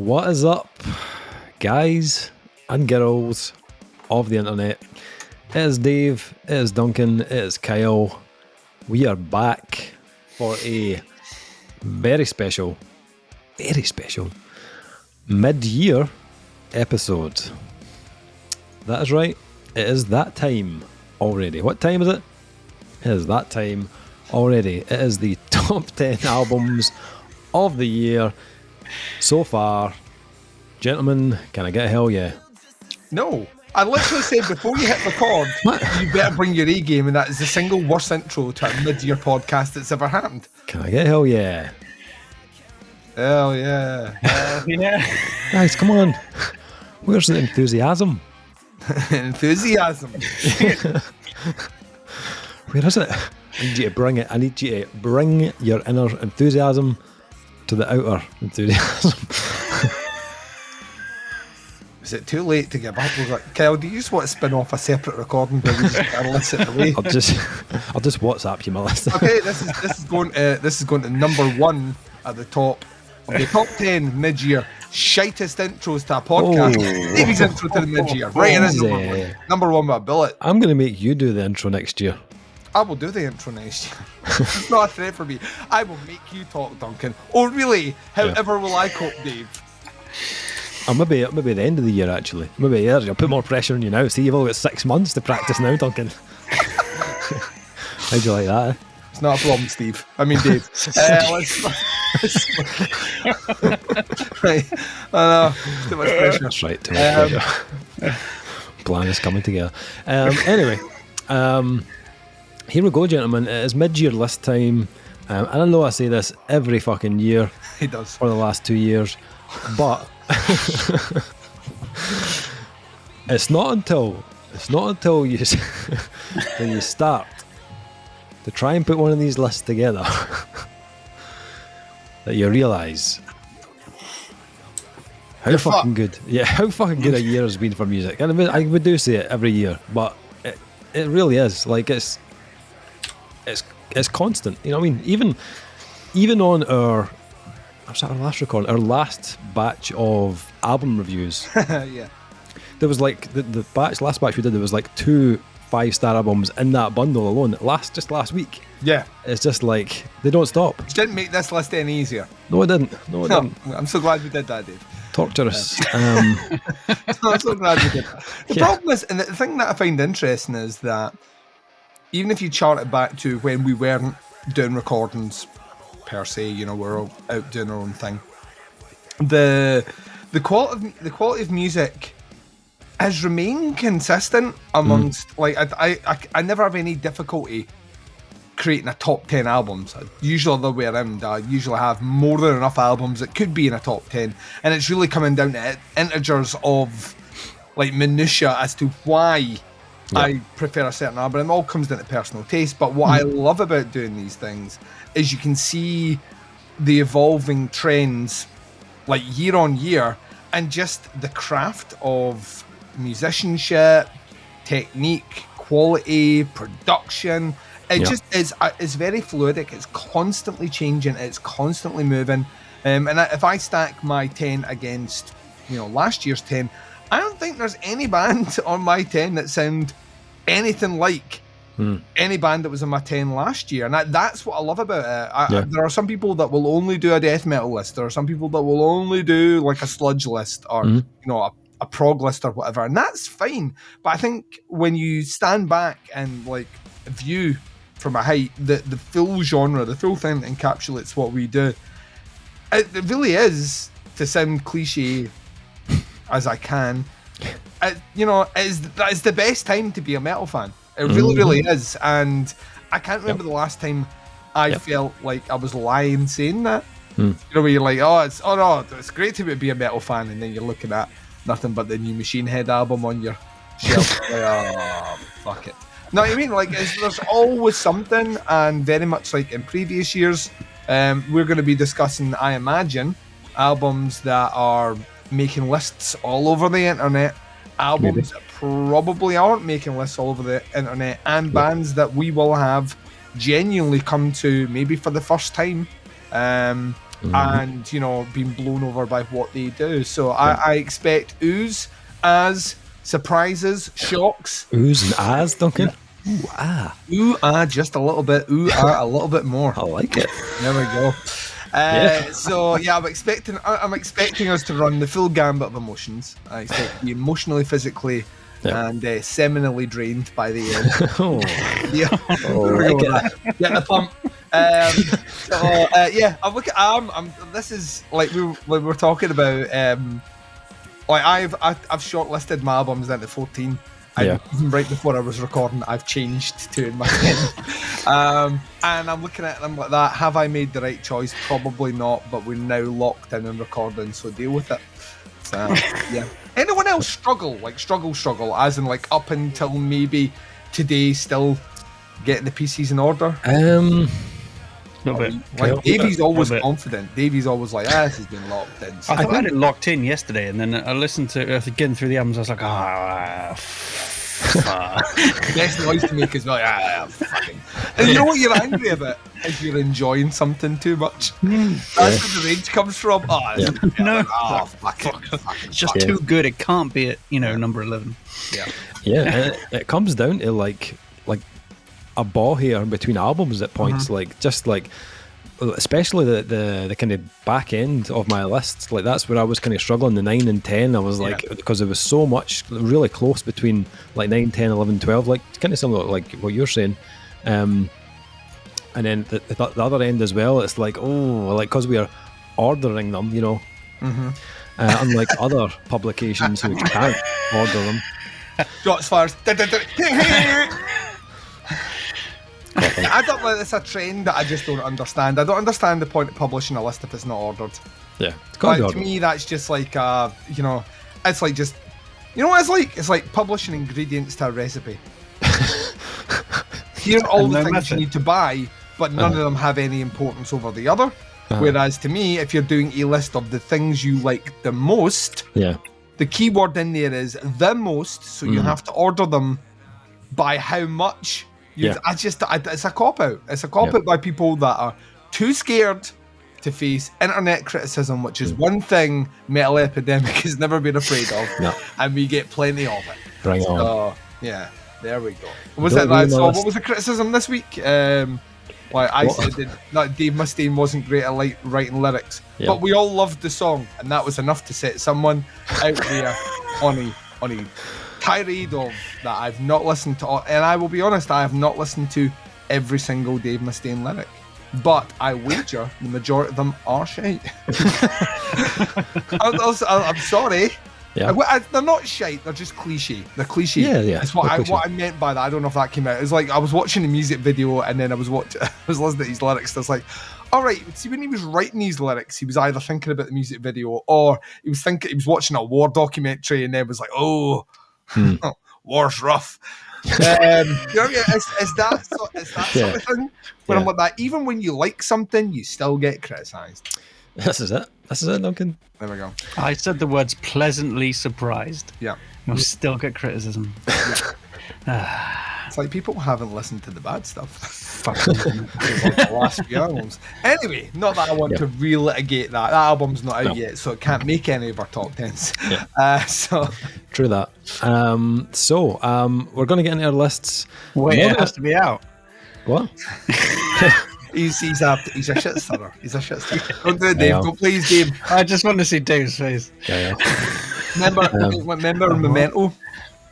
What is up, guys and girls of the internet? It is Dave, it is Duncan, it is Kyle. We are back for a very special mid-year episode. That is right, it is that time already. What time is it? It is that time already. It is the top 10 albums of the year so far. Gentlemen, can I get a hell yeah? No. I literally said before you hit record, you better bring your A game, and that is the single worst intro to a mid-year podcast that's ever happened. Can I get a hell yeah? Hell yeah. Yeah. Guys, come on. Where's the enthusiasm? Enthusiasm. Where is it? I need you to bring it. I need you to bring your inner enthusiasm to the outer enthusiasm. Is it too late to give up? I was like, Kyle, do you just want to spin off a separate recording where we just listen away? I'll just WhatsApp you my list. Okay, this is going to number one at the top of the top 10 mid-year shitest intros to a podcast. Davy's intro to the mid-year, right in at number one by a bullet. I'm going to make you do the intro next year. I will do the intro next year. It's not a threat for me. I will make you talk, Duncan. Oh, really? However will I cope, Dave? Or maybe the end of the year, actually. Maybe, yeah, I'll put more pressure on you now. See, you've only got 6 months to practice now, Duncan. How'd you like that? It's not a problem, Steve. I mean, Dave. Right. I know. Too much pressure. That's right. Too much pressure. Plan is coming together. Anyway, here we go, gentlemen. It is mid-year list time. And I know I say this every fucking year. He does. For the last 2 years. But it's not until you when you start to try and put one of these lists together that you realise how fucking good a year has been for music. And I would do say it every year, but it really is. Like it's constant. You know what I mean? Even on our last record, our last batch of album reviews. Yeah. There was like the last batch we did. There was like 2 5-star albums in that bundle alone. Just last week. Yeah. It's just like they don't stop. Which didn't make this list any easier. No, it didn't. I'm so glad we did that, Dave. Torturous. I'm so glad we did that. The problem is, and the thing that I find interesting is that even if you chart it back to when we weren't doing recordings per se, you know, we're all out doing our own thing. The quality of music has remained consistent amongst like I never have any difficulty creating a top 10 albums. Usually the way around, I usually have more than enough albums that could be in a top 10, and it's really coming down to integers of like minutia as to why I prefer a certain album. It all comes down to personal taste, but what I love about doing these things is you can see the evolving trends like year on year, and just the craft of musicianship, technique, quality, production. It just is very fluidic. It's constantly changing. It's constantly moving. And if I stack my 10 against, last year's 10, I don't think there's any band on my 10 that sound anything like any band that was on my 10 last year. And that's what I love about it. There are some people that will only do a death metal list. There are some people that will only do like a sludge list or, a prog list or whatever. And that's fine. But I think when you stand back and like view from a height the full genre, the full thing that encapsulates what we do, it really is, to sound cliche as I can, it's the best time to be a metal fan. It really is. And I can't remember the last time I felt like I was lying saying that. Where you're like, it's great to be a metal fan, and then you're looking at nothing but the new Machine Head album on your shelf. Like, fuck it. Know what I mean? Like, there's always something, and very much like in previous years, we're going to be discussing, I imagine, albums that are making lists all over the internet, albums that probably aren't making lists all over the internet, and bands that we will have genuinely come to maybe for the first time and, you know, being blown over by what they do. So I expect oohs, as, surprises, shocks. Oohs and ahs, Duncan? Ooh, just a little bit. Ooh, a little bit more. I like it. There we go. So yeah, I'm expecting us to run the full gambit of emotions. I expect to be emotionally, physically, and seminally drained by the end. Get the pump. I'm looking. This is like we were talking about. Like I've shortlisted my albums down to 14. Even right before I was recording, I've changed to in my head. And I'm looking at them like that. Have I made the right choice? Probably not, but we're now locked in and recording, so deal with it. So, yeah. Anyone else struggle, as in like up until maybe today, still getting the pieces in order? Like Davey's always confident. Davey's always like, this has been locked in. So I thought I had it locked in yesterday, and then I listened to getting through the albums. I was like, best noise to make as well. Fucking. And you know what you're angry about? Is you're enjoying something too much. That's where the rage comes from. It's just too good. It can't be at number 11. Yeah. It comes down to like a ball here in between albums at points, especially the kind of back end of my list. Like that's where I was kind of struggling. The 9 and 10, I was like, because there was so much really close between like 9, 10, 11, 12, like kind of similar like what you're saying. And then the other end as well, it's like, because we are ordering them, unlike other publications who can't order them. Shots fired. I don't like it's a trend that I just don't understand. I don't understand the point of publishing a list if it's not ordered. Yeah, to me that's just like it's like just what it's like? It's like publishing ingredients to a recipe. Here are all the things you need to buy, but none of them have any importance over the other. Whereas to me, if you're doing a list of the things you like the most, the keyword in there is the most, so you have to order them by how much. It's a cop-out. It's a cop-out by people that are too scared to face internet criticism, which is one thing Metal Epidemic has never been afraid of, and we get plenty of it. Bring on. So, yeah, there we go. What was the criticism this week? I said that Dave Mustaine wasn't great at writing lyrics, but we all loved the song, and that was enough to set someone out there on a tirade of that I've not listened to, and I will be honest, I have not listened to every single Dave Mustaine lyric, but I wager the majority of them are shite. I'm sorry. They're not shite, they're just cliche. They're cliche. That's what I meant by that. I don't know if that came out. It's like I was watching a music video and then I was listening to his lyrics. That's like, all right, see, when he was writing these lyrics, he was either thinking about the music video or he was watching a war documentary and then was like, war's rough. Is that sort of thing where I'm like that. Even when you like something, you still get criticised. This is it, Duncan. There we go. I said the words pleasantly surprised. Yeah. You'll still get criticism. It's like people haven't listened to the bad stuff. The last few albums. Anyway, not that I want to relitigate that. That album's not out yet, so it can't make any of our top 10s. True that. We're going to get into our lists. Wait, it has to be out. What? He's a shit stirrer. He's a shit stirrer. Don't do it, Dave. Don't play his game. I just want to see Dave's face. Remember Memento?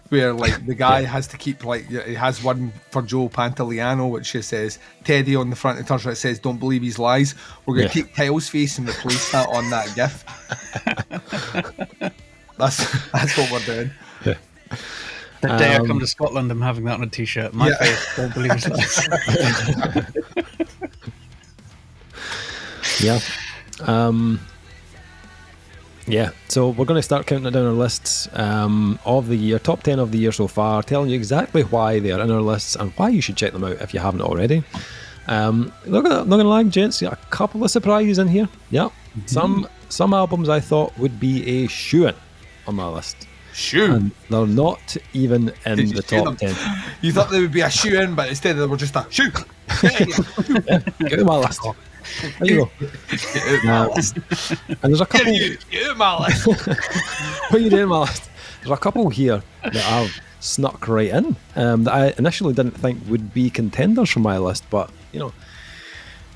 Where like the guy has to keep he has one for Joe Pantoliano which just says Teddy on the front and turns around, it says don't believe his lies. We're going to take Kyle's face and replace that on that GIF. That's what we're doing. The day I come to Scotland, I'm having that on a t-shirt. My face, don't believe his lies. So we're going to start counting down our lists of the year, top 10 of the year so far, telling you exactly why they are in our lists and why you should check them out if you haven't already. Not going to lie, gents, a couple of surprises in here. Some albums I thought would be a shoo-in on my list. And they're not even in the top 10. You thought they would be a shoe-in, but instead they were just a shoe. Get my list. There you go. And there's a couple. Get out my list. What are you doing, my list? There's a couple here that I've snuck right in that I initially didn't think would be contenders for my list, but you know,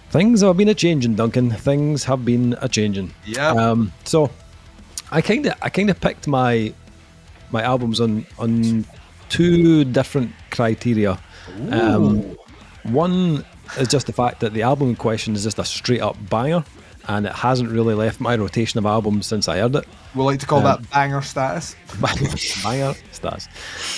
things have been a changing, Duncan. Things have been a changing. Yeah. So I kind of picked my albums on two different criteria. One is just the fact that the album in question is just a straight up banger, and it hasn't really left my rotation of albums since I heard it. We like to call that banger status. Banger status.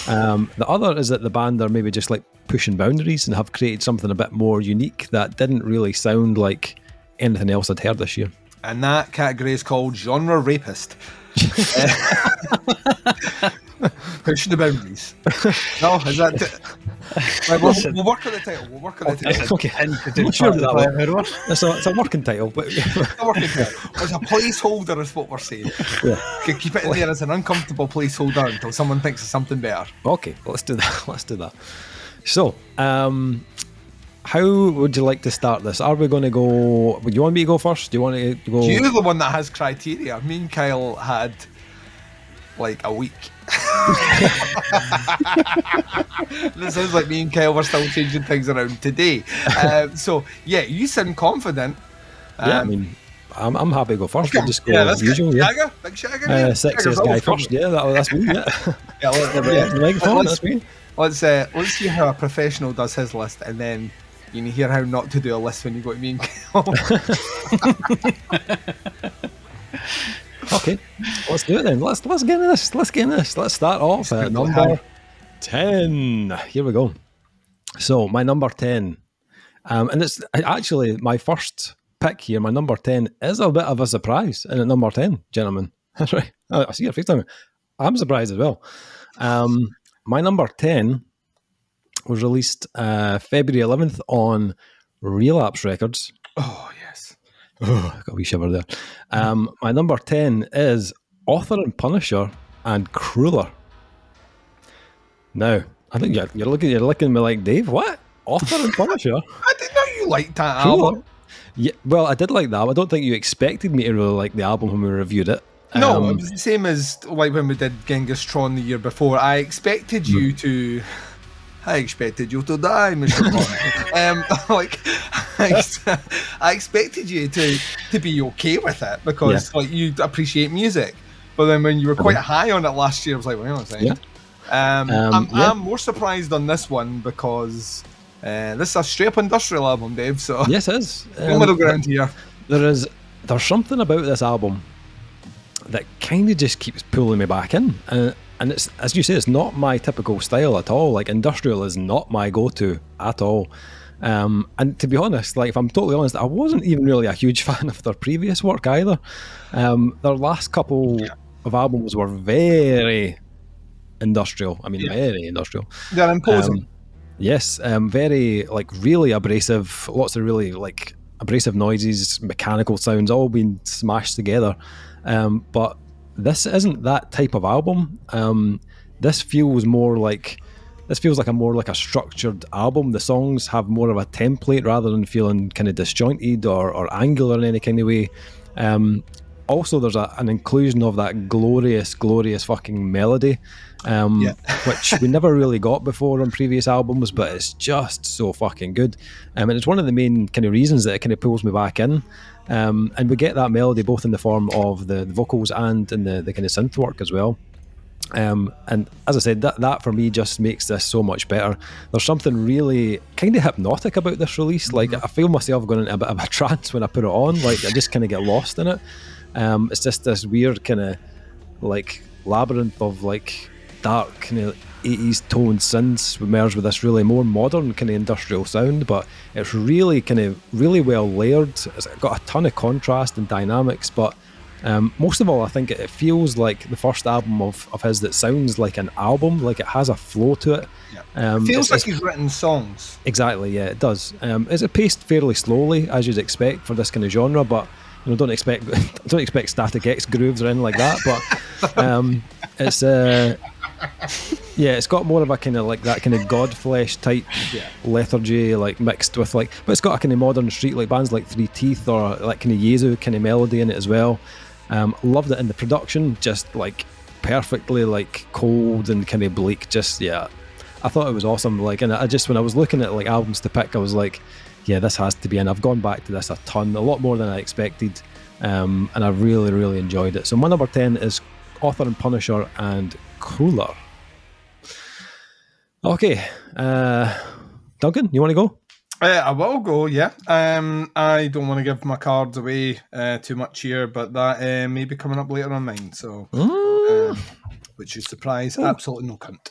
The other is that the band are maybe just like pushing boundaries and have created something a bit more unique that didn't really sound like anything else I'd heard this year. And that category is called genre rapist. Pushing the boundaries. No, is that? Right, we'll work on the title. Okay. I'm sure It's a working title, but It's a placeholder is what we're saying. yeah. Okay, keep it in there as an uncomfortable placeholder until someone thinks of something better. Okay, let's do that. So, how would you like to start this? Are we going to go? Would you want me to go first? Do you want to go? You're the one that has criteria. Me and Kyle had like a week. This sounds like me and Kyle were still changing things around today. So yeah, you sound confident. Yeah, I mean, I'm happy to go first. Okay. We'll just go as usual. Shagger, big Shagger. Sexiest guy first. Yeah, that's me. That's me. Let's see how a professional does his list, and then you can hear how not to do a list when you go to me and Kyle. Okay, let's do it then. Let's get into this. Let's start off at number 10. Here we go. So my number 10, and it's actually my first pick here. My number 10 is a bit of a surprise. And at number 10, gentlemen, that's right. I see your face on me. I'm surprised as well. My number 10 was released February 11th on Relapse Records. Oh yes. Oh, I got a wee shiver there. My number 10 is Author and Punisher and Crueler. Now, I think you're looking at me like, Dave, what? Author and Punisher? I didn't know you liked that Crueler? album. Yeah, well, I did like that. I don't think you expected me to really like the album when we reviewed it. No, it was the same as like when we did Genghis Tron the year before. I expected you to die, Mr. Bond. I expected you to be okay with it because like you appreciate music. But then when you were quite high on it last year, I was like, well, hang on a second. I'm more surprised on this one because this is a straight up industrial album, Dave. So yes, it is. No middle ground here. There's something about this album that kind of just keeps pulling me back in, and it's, as you say, it's not my typical style at all. Like, industrial is not my go-to at all. And to be honest, like, if I'm totally honest, I wasn't even really a huge fan of their previous work either. Their last couple of albums were very industrial. I mean, very industrial. They're imposing. Yes, very, like, really abrasive. Lots of really, like, abrasive noises, mechanical sounds, all being smashed together. But this isn't that type of album. This feels like a structured album. The songs have more of a template rather than feeling kind of disjointed or angular in any kind of way. Also, there's an inclusion of that glorious fucking melody, which we never really got before on previous albums, but it's just so fucking good. And it's one of the main kind of reasons that it kind of pulls me back in. And we get that melody both in the form of the vocals and in the kind of synth work as well. And as I said, that for me just makes this so much better. There's something really kind of hypnotic about this release. Like, I feel myself going into a bit of a trance when I put it on. Like, I just kind of get lost in it. It's just this weird kind of like labyrinth of like dark kind of 80s toned synths merged with this really more modern kind of industrial sound, but it's really kind of really well layered. It's got a ton of contrast and dynamics, but most of all, I think it feels like the first album of his that sounds like an album, like it has a flow to it. Feels like he's written songs. Exactly, yeah, it does. It's paced fairly slowly, as you'd expect for this kind of genre, but you know, don't expect Static X grooves or anything like that. But it's Yeah, it's got more of a kind of like that kind of Godflesh type lethargy, like mixed with like, but it's got a kind of modern street like bands like Three Teeth or like kind of Yezu kind of melody in it as well. Loved it in the production, just like perfectly like cold and kind of bleak. Just I thought it was awesome. Like, and I just when I was looking at like albums to pick, I was like, yeah, this has to be. And I've gone back to this a ton, a lot more than I expected, and I really, really enjoyed it. So my number 10 is Author and Punisher and Cooler. Okay, Duncan, you want to go? I will go, yeah. I don't want to give my cards away too much here, but that may be coming up later on mine. So, which is surprise, absolutely no cunt,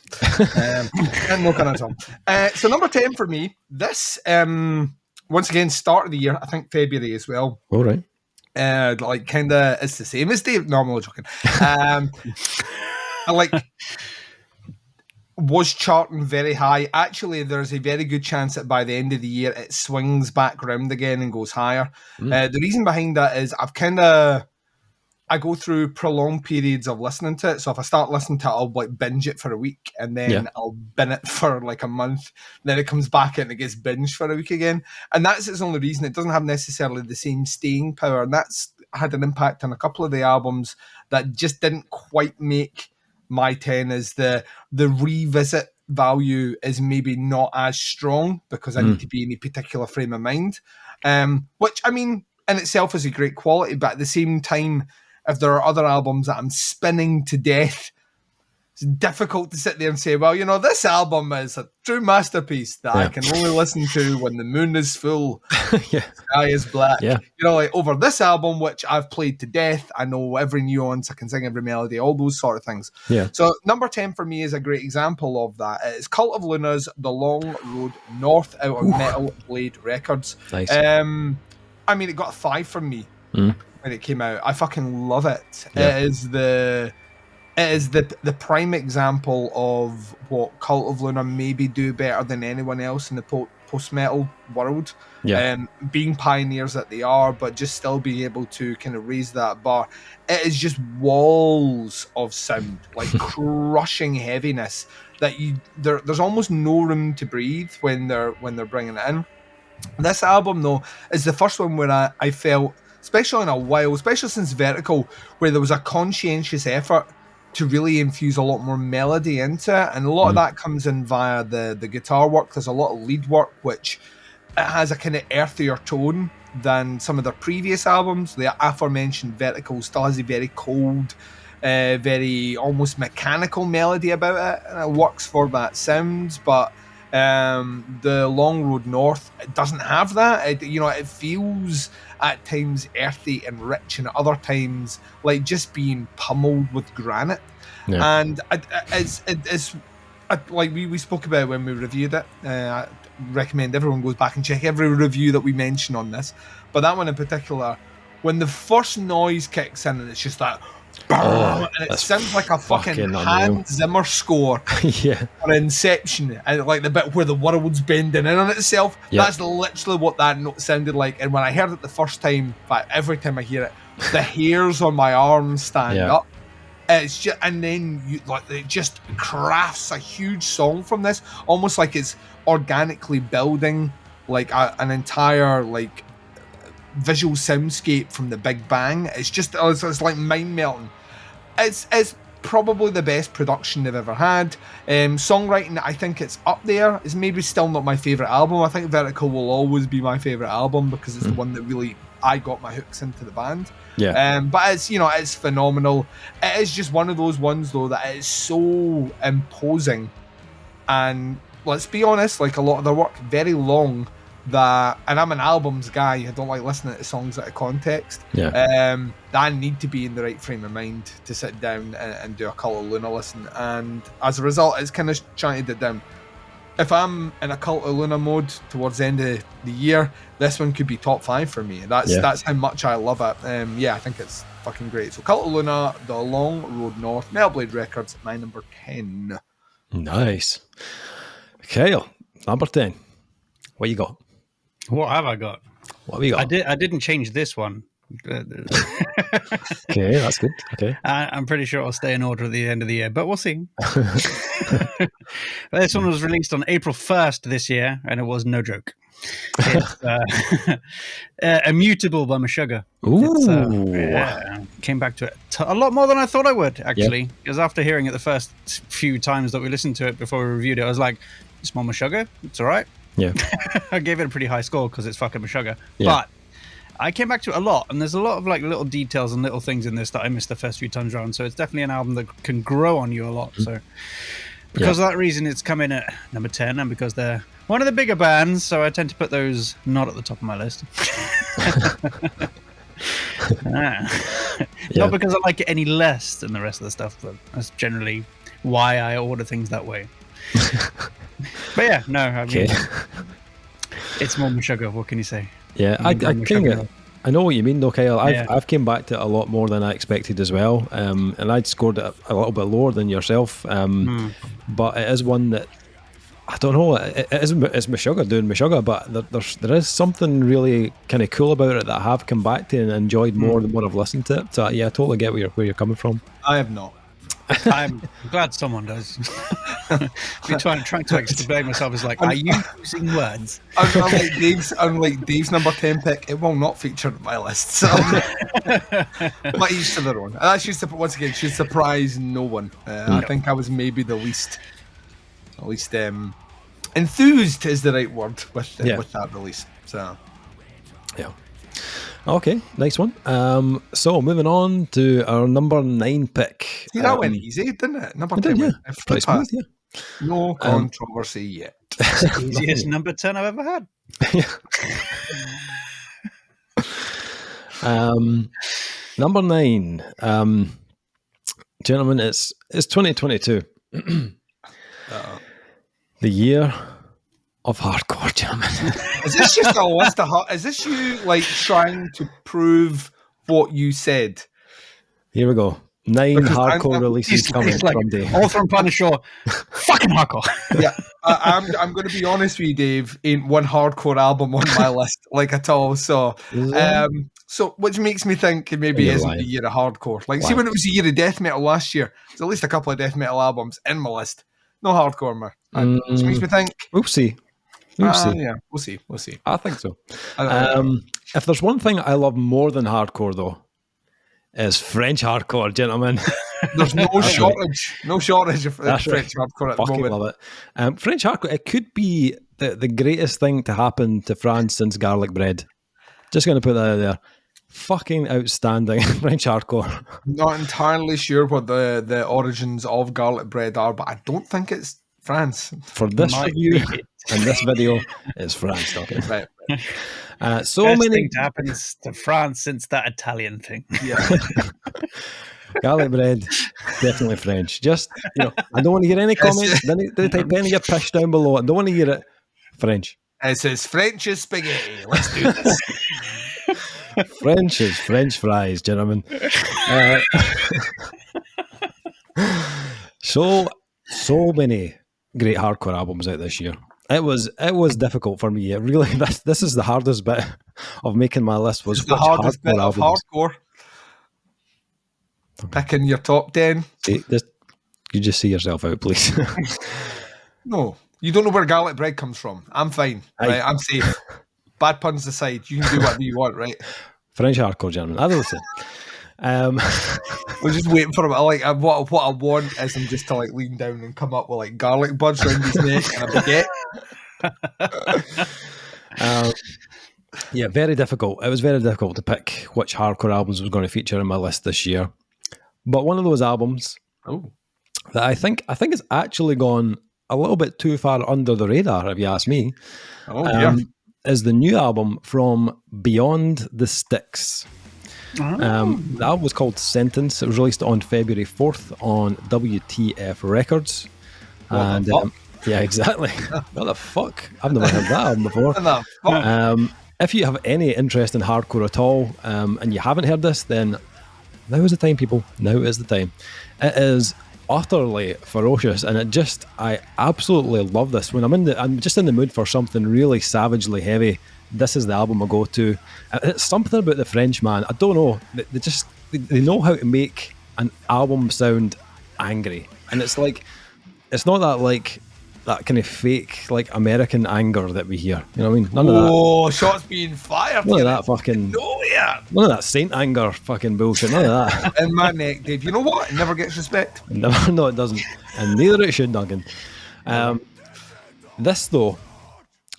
no cunt at all. So number 10 for me. This once again start of the year. I think February as well. All right. Like kind of it's the same as Dave. No, I'm only joking. I like. Was charting very high. Actually, there's a very good chance that by the end of the year it swings back round again and goes higher. The reason behind that is I go through prolonged periods of listening to it. So if I start listening to it, I'll like binge it for a week and then I'll bin it for like a month. Then it comes back and it gets binged for a week again. And that's its only reason. It doesn't have necessarily the same staying power. And that's had an impact on a couple of the albums that just didn't quite make my 10 is the revisit value is maybe not as strong because I need to be in a particular frame of mind, which I mean in itself is a great quality, but at the same time, if there are other albums that I'm spinning to death, it's difficult to sit there and say, well, you know, this album is a true masterpiece that I can only listen to when the moon is full, the sky is black. You know, like over this album, which I've played to death, I know every nuance, I can sing every melody, all those sort of things. So number 10 for me is a great example of that. It's Cult of Luna's The Long Road North out of Metal Blade Records. Nice. I mean, it got a 5 from me when it came out. I fucking love it. It is the prime example of what Cult of Luna maybe do better than anyone else in the post-metal world. Being pioneers that they are, but just still being able to kind of raise that bar. It is just walls of sound, like crushing heaviness that there's almost no room to breathe when they're bringing it in. This album, though, is the first one where I felt, especially in a while, especially since Vertical, where there was a conscientious effort to really infuse a lot more melody into it, and a lot of that comes in via the guitar work. There's a lot of lead work which it has a kind of earthier tone than some of their previous albums. The aforementioned Vertical still has a very cold, very almost mechanical melody about it, and it works for that sound. But the Long Road North, it doesn't have that. It feels at times earthy and rich, and at other times like just being pummeled with granite. And it's like we spoke about when we reviewed it. I recommend everyone goes back and check every review that we mention on this, but that one in particular, when the first noise kicks in and it's just that and it sounds like a fucking Hans Zimmer score or Inception, and like the bit where the world's bending in on itself. That's literally what that note sounded like. And when I heard it the first time, in fact, every time I hear it, the hairs on my arms stand up. It's just, and then it just crafts a huge song from this, almost like it's organically building like an entire like visual soundscape from the Big Bang. It's like mind melting. It's probably the best production they've ever had. Songwriting, I think it's up there. It's maybe still not my favourite album. I think Vertical will always be my favourite album because it's the one that really I got my hooks into the band. But it's phenomenal. It is just one of those ones though that is so imposing, and let's be honest, like a lot of their work, very long. And I'm an albums guy. I don't like listening to songs out of context. I need to be in the right frame of mind to sit down and do a Cult of Luna listen, and as a result, it's kind of shunted it down. If I'm in a Cult of Luna mode towards the end of the year, this one could be top 5 for me. That's how much I love it. I think it's fucking great. So Cult of Luna, The Long Road North, Metal Blade Records, my number 10. Nice. Kyle, number 10. What you got? What have I got? What have you got? I didn't change this one, Okay, that's good. Okay. I'm pretty sure I'll stay in order at the end of the year, but we'll see. This one was released on April 1st this year, and it was no joke. It's Immutable by Meshuggah. Ooh. Came back to it a lot more than I thought I would, actually. Because after hearing it the first few times that we listened to it before we reviewed it, I was like, it's more Meshuggah. It's all right. Yeah. I gave it a pretty high score because it's fucking Meshuggah. Yeah. But I came back to it a lot, and there's a lot of like little details and little things in this that I missed the first few times around. So it's definitely an album that can grow on you a lot. So because of that reason, it's come in at number 10, and because they're one of the bigger bands, so I tend to put those not at the top of my list. Not because I like it any less than the rest of the stuff, but that's generally why I order things that way. But yeah, no, I mean, it's more Meshuggah. What can you say? Yeah, I know what you mean though, Kyle. I've came back to it a lot more than I expected as well, and I'd scored it a little bit lower than yourself, but it is one that I don't know. It's Meshuggah doing Meshuggah, but there is something really kind of cool about it that I have come back to and enjoyed more than what I've listened to it. So yeah, I totally get where you're coming from. I have not. I'm glad someone does. Been trying to explain myself as like, are you using words? Unlike Dave's number 10 pick, it will not feature on my list. So, but each to their own. And that should surprise no one. I think I was maybe the least enthused is the right word with that release. So, yeah. Okay, nice one. So moving on to our number 9 pick. See, that went easy, didn't it? Number 10 went pretty smooth, yeah. No controversy yet. Easiest number 10 I've ever had. Number 9. Gentlemen, it's 2022. The year of hardcore, gentlemen. Is this just a list of is this you like trying to prove what you said? Here we go. 9 hardcore releases coming from Dave. All from Punisher. Fucking hardcore. Yeah, I'm going to be honest with you, Dave. Ain't one hardcore album on my list like at all. So, which makes me think it maybe isn't the year of hardcore. Like, see, when it was the year of death metal last year, there's at least a couple of death metal albums in my list. No hardcore, man. Which makes me think. We'll see. Yeah, we'll see. I think so. If there's one thing I love more than hardcore, though, is French hardcore, gentlemen. There's no shortage of French hardcore at the moment. Love it. French hardcore, it could be the greatest thing to happen to France since garlic bread. Just going to put that out there. Fucking outstanding French hardcore. Not entirely sure what the origins of garlic bread are, but I don't think it's France. For this review and this video, it's France talking. Right. So Best many thing happens to France since that Italian thing. Yeah. Garlic bread, definitely French. Just, I don't want to hear any comments. They type any of your pish down below. I don't want to hear it. French. It says French is spaghetti. Let's do this. French is French fries, gentlemen. So many great hardcore albums out this year. It was difficult for me. It really, this is the hardest bit of making my list. Was the hardest bit of hardcore. Picking your top 10. You just see yourself out, please. No, you don't know where garlic bread comes from. I'm fine. Right? I'm safe. Bad puns aside, you can do whatever you want, right? French hardcore, gentlemen. I don't say. We're just waiting for him. What I want is him just to like lean down and come up with like garlic buds around his neck and a baguette. Yeah, very difficult. It was very difficult to pick which hardcore albums was going to feature in my list this year. But one of those albums that I think has actually gone a little bit too far under the radar, if you ask me, is the new album from Beyond the Sticks. The album was called Sentence. It was released on February 4th on WTF Records. Yeah, exactly. What the fuck? I've never heard that album before. If you have any interest in hardcore at all, and you haven't heard this, then now is the time, people. Now is the time. It is utterly ferocious, and I absolutely love this. When I'm just in the mood for something really savagely heavy, this is the album I go to. It's something about the French, man. I don't know. They know how to make an album sound angry, and it's like, it's not that like that kind of fake like American anger that we hear. You know what I mean? None of that. Oh, shots being fired. None of that fucking. No, yeah. None of that Saint anger fucking bullshit. None of that. In my neck, Dave. You know what? It never gets respect. No, it doesn't, and neither it should, Duncan. This though,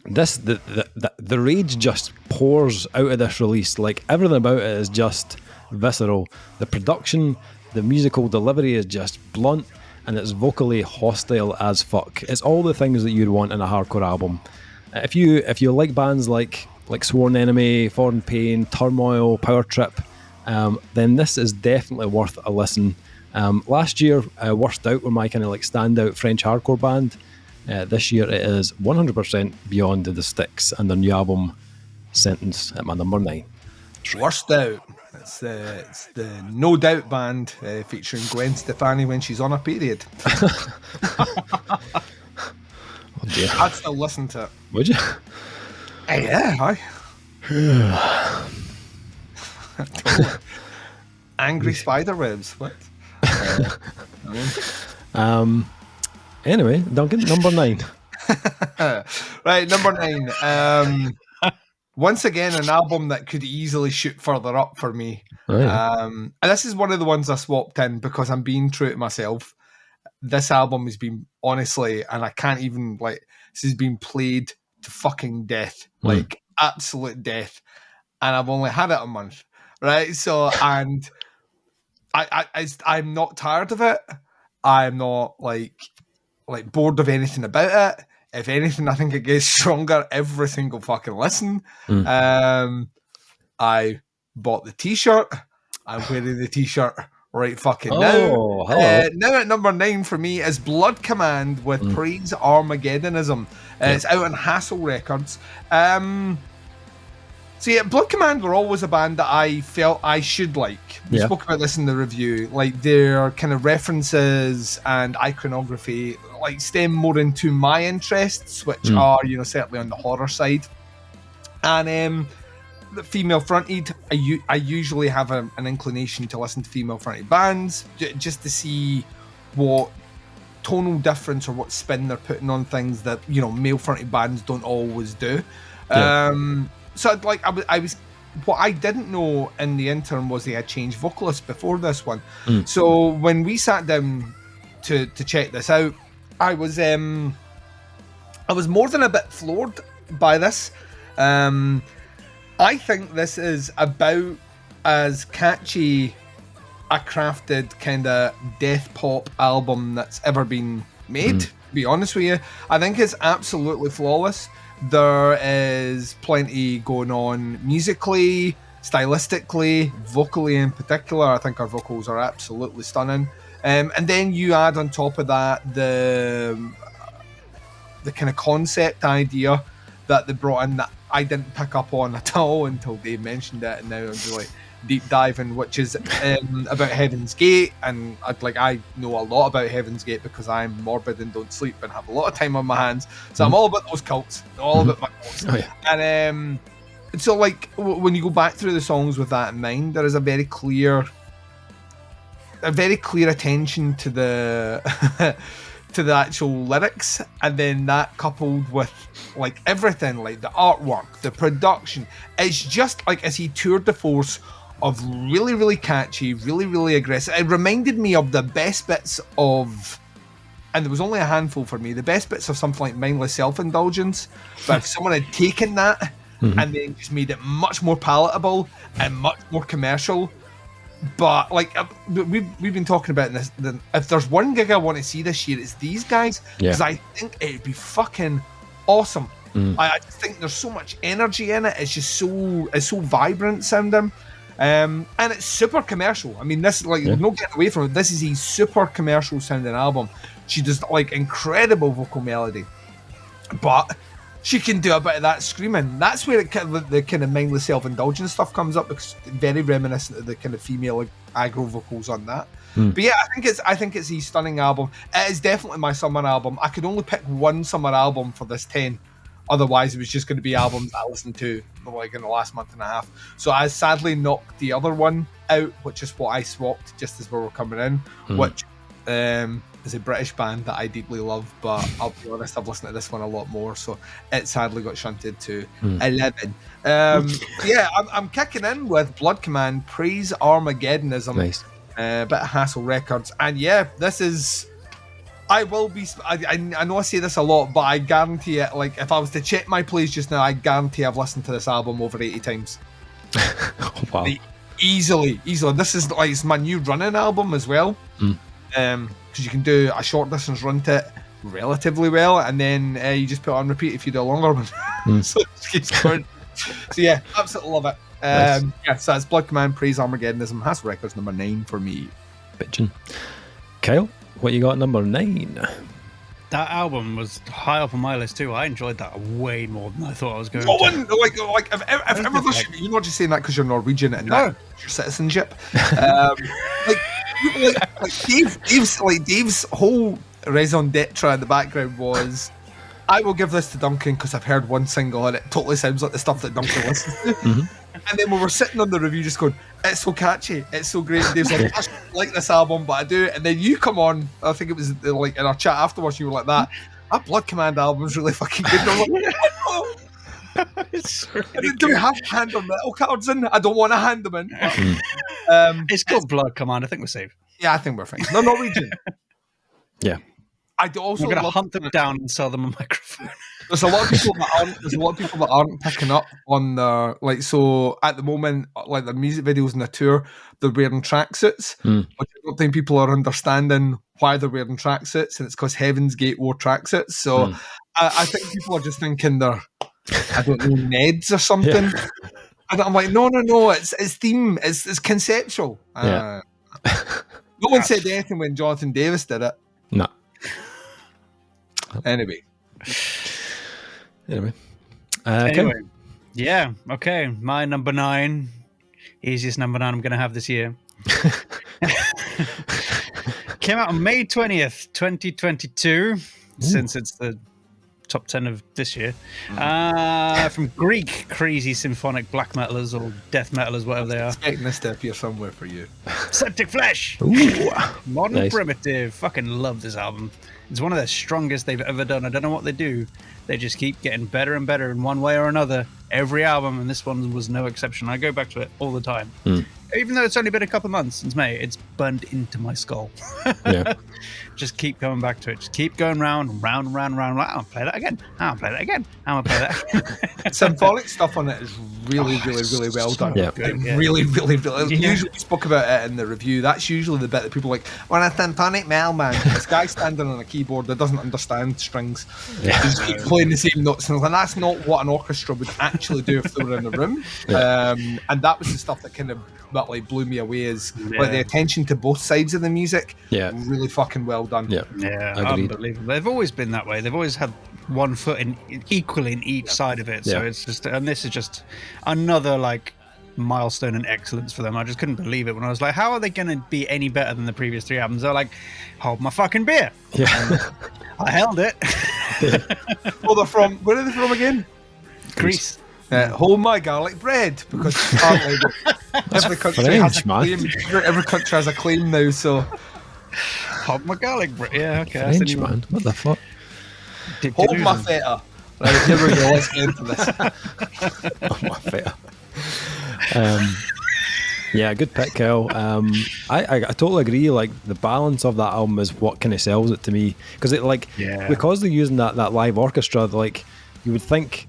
the rage just pours out of this release. Like, everything about it is just visceral. The production, the musical delivery is just blunt, and it's vocally hostile as fuck. It's all the things that you'd want in a hardcore album. If you like bands like Sworn Enemy, Foreign Pain, Turmoil, Power Trip, then this is definitely worth a listen. Last year, Worst Out were my kind of like standout French hardcore band. This year it is 100% Beyond the Sticks and their new album Sentence at my number 9. Worst Out. It's the No Doubt band featuring Gwen Stefani when she's on her period. Oh dear. I'd still listen to it. Would you? Yeah, Angry spiderwebs. What? Anyway, Duncan, number 9. Right, number 9. Once again, an album that could easily shoot further up for me. Right. And this is one of the ones I swapped in because I'm being true to myself. This album has been, honestly, and I can't even, like, this has been played to fucking death. Like, absolute death. And I've only had it a month. Right? So, and I'm not tired of it. I'm not, like bored of anything about it. If anything, I think it gets stronger every single fucking listen. I bought the t-shirt. I'm wearing the t-shirt right fucking now. Hello. Now at number 9 for me is Blood Command with Praise Armageddonism. It's out on Hassle Records. So yeah, Blood Command were always a band that I felt I should like. We spoke about this in the review. Like, their kind of references and iconography like stem more into my interests, which are, you know, certainly on the horror side. And the female fronted, I usually have an inclination to listen to female fronted bands just to see what tonal difference or what spin they're putting on things that, you know, male fronted bands don't always do. So like I was what I didn't know in the interim was they had changed vocalists before this one. So when we sat down to check this out, I was more than a bit floored by this. I think this is about as catchy a crafted kind of death pop album that's ever been made, to be honest with you. I think it's absolutely flawless. There is plenty going on musically, stylistically, vocally in particular. I think our vocals are absolutely stunning. And then you add on top of that the kind of concept idea that they brought in that I didn't pick up on at all until they mentioned it, and now I'm just like deep diving, which is about Heaven's Gate. And I know a lot about Heaven's Gate because I'm morbid and don't sleep and have a lot of time on my hands, so I'm all about those cults, all about my cults. And so like when you go back through the songs with that in mind, there is a very clear attention to the to the actual lyrics, and then that coupled with like everything, like the artwork, the production, it's just like as he toured the force of really, really catchy, really, really aggressive. It reminded me of the best bits of, and there was only a handful for me, the best bits of something like Mindless Self-Indulgence, but if someone had taken that and then just made it much more palatable and much more commercial. But like we've been talking about this, if there's one gig I want to see this year, it's these guys, because I think it'd be fucking awesome. I just think there's so much energy in it. It's just so vibrant sounding. And it's super commercial. I mean, this like no getting away from it. This is a super commercial sounding album. She does like incredible vocal melody, but she can do a bit of that screaming. That's where the kind of mindless self-indulgence stuff comes up, because it's very reminiscent of the kind of female aggro vocals on that. But yeah, I think it's a stunning album. It is definitely my summer album. I could only pick one summer album for this 10. Otherwise, it was just going to be albums I listened to like in the last month and a half. So I sadly knocked the other one out, which is what I swapped just as we were coming in, which is a British band that I deeply love, but I'll be honest, I've listened to this one a lot more, so it sadly got shunted to 11. I'm kicking in with Blood Command, Praise Armageddonism, Nice. Bit of Hassle Records, and this is... I will be... I know I say this a lot, but I guarantee it, like, if I was to check my plays just now, I guarantee I've listened to this album over 80 times. Oh, wow. Easily. This is like, it's my new running album as well. Because you can do a short distance run to it relatively well, and then you just put it on repeat if you do a longer one. So it just keeps going. So yeah, absolutely love it. Nice. So it's Blood Command, Praise Armageddonism, Hassle Records, number 9 for me. Bitchin'. Kyle, what you got number 9? That album was high up on my list too. I enjoyed that way more than I thought I was going No to. one, like if ever you're not just saying that because you're Norwegian and that's your citizenship. Dave's whole raison d'etre in the background was, I will give this to Duncan because I've heard one single and it totally sounds like the stuff that Duncan listens to. And then when we're sitting on the review just going, it's so catchy, it's so great, and Dave's like, I don't like this album, but I do. And then you come on, I think it was like in our chat afterwards, you were like, that Blood Command album is really fucking good. And I'm like, oh. It's really Do we have to hand our metal cards in? I don't want to hand them in. It's called Blood Command. I think we're safe. Yeah, I think we're fine. No, Norwegian. Yeah. I do also We're going to hunt them down and sell them a microphone. There's a lot of people that aren't picking up on the, like, so at the moment, like the music videos and the tour, they're wearing tracksuits, but I don't think people are understanding why they're wearing tracksuits, and it's because Heaven's Gate wore tracksuits. So I think people are just thinking they're, I don't know, Neds or something. Yeah. And I'm like, no, it's theme, it's conceptual. No one said anything when Jonathan Davis did it. No. Anyway. Yeah, okay. My number 9, easiest number 9 I'm going to have this year. Came out on May 20th, 2022, since it's the top 10 of this year. From Greek crazy symphonic black metalers or death metalers, whatever they are. Expecting this to appear somewhere for you. Septic Flesh. Ooh, Modern nice. Primitive. Fucking love this album. It's one of the strongest they've ever done. I don't know what they do. They just keep getting better and better in one way or another. Every album, and this one was no exception. I go back to it all the time. Even though it's only been a couple of months since May, it's burned into my skull. Yeah. Just keep coming back to it. Just keep going round and round and round and round. Like, I'll play that again. I'll play that again. I'll play that. Symphonic stuff on it is really well done. Yeah. Really. Usually we spoke about it in the review. That's usually the bit that people are like, when a symphonic metal man, this guy standing on a keyboard that doesn't understand strings, just keep playing the same notes, and that's not what an orchestra would actually do if they were in the room. And that was the stuff that kind of that like blew me away, is like the attention to both sides of the music. Really fucking well done. Unbelievable. They've always been that way. They've always had one foot equally in each side of it. So it's just, and this is just another like milestone in excellence for them. I just couldn't believe it when I was like, how are they going to be any better than the previous 3 albums? They're like, hold my fucking beer. I held it. Well, they're from, where are they from again? Greece. Hold my garlic bread, because apparently every country has a claim. Every country has a claim now. So hold my garlic bread. Yeah, okay. French, man. What the fuck? Hold my feta. Right, here we go. Let's get into this. Hold my feta. Yeah, good pick, Kyle. I totally agree. Like the balance of that album is what kind of sells it to me, because it because they're using that live orchestra. Like you would think,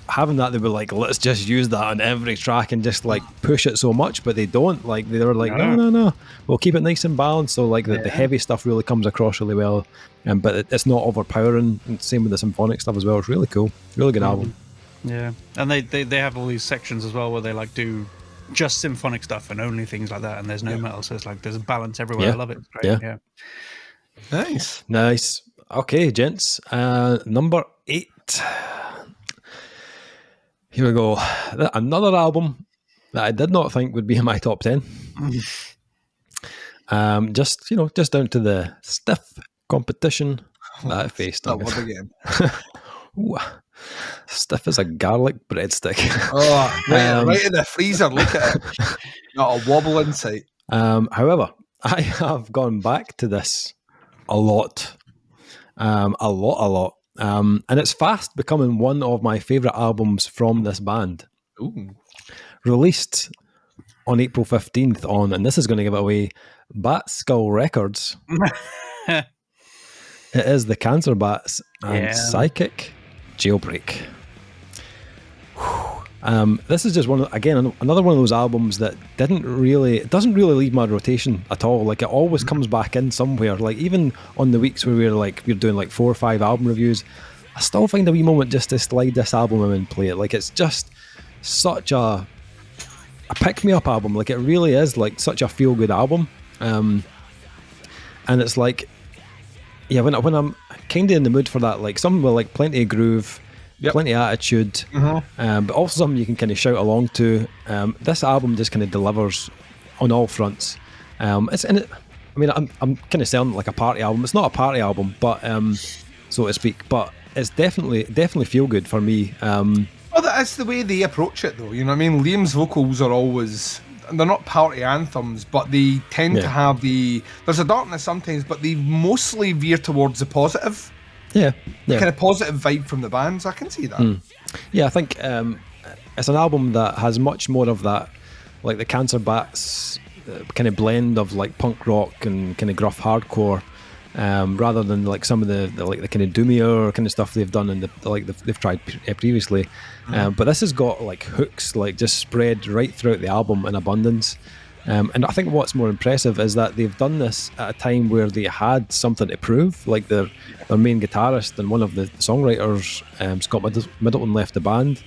having that, they were like, let's just use that on every track and just like push it so much, but they don't. Like they were like, no, we'll keep it nice and balanced. So like the heavy stuff really comes across really well, but it's not overpowering. And same with the symphonic stuff as well. It's really cool, really good album. Yeah, and they have all these sections as well where they like do just symphonic stuff and only things like that, and there's no metal, so it's like there's a balance everywhere. I love it. It's great. Yeah. Nice. Okay, gents. Number 8. Here we go. Another album that I did not think would be in my top 10. Just down to the stiff competition that I faced. That one again. Stiff as a garlic breadstick. Oh, right in the freezer. Look at it. Not a wobble in sight. However, I have gone back to this a lot. A lot. And it's fast becoming one of my favourite albums from this band. Ooh. Released on April 15th on, and this is going to give it away, Bat Skull Records. It is the Cancer Bats and Psychic Jailbreak. This is just another one of those albums that doesn't really leave my rotation at all. Like, it always comes back in somewhere. Like, even on the weeks where we're doing like 4 or 5 album reviews, I still find a wee moment just to slide this album in and play it. Like, it's just such a pick-me-up album. Like, it really is like such a feel-good album. And it's like, yeah, when I'm kind of in the mood for that, like something with like plenty of groove, plenty of attitude, but also something you can kind of shout along to. This album just kind of delivers on all fronts. I'm kind of selling it like a party album. It's not a party album, but so to speak, but it's definitely feel good for me. Well, that's the way they approach it, though. You know what I mean? Liam's vocals are always, they're not party anthems, but they tend to have there's a darkness sometimes, but they mostly veer towards the positive. Yeah. Kind of positive vibe from the band, so I can see that. Yeah, I think it's an album that has much more of that, like the Cancer Bats kind of blend of like punk rock and kind of gruff hardcore, rather than like some of the kind of doomier kind of stuff they've done and they've tried previously. But this has got like hooks like just spread right throughout the album in abundance. And I think what's more impressive is that they've done this at a time where they had something to prove. Like their main guitarist and one of the songwriters, Scott Middleton, left the band,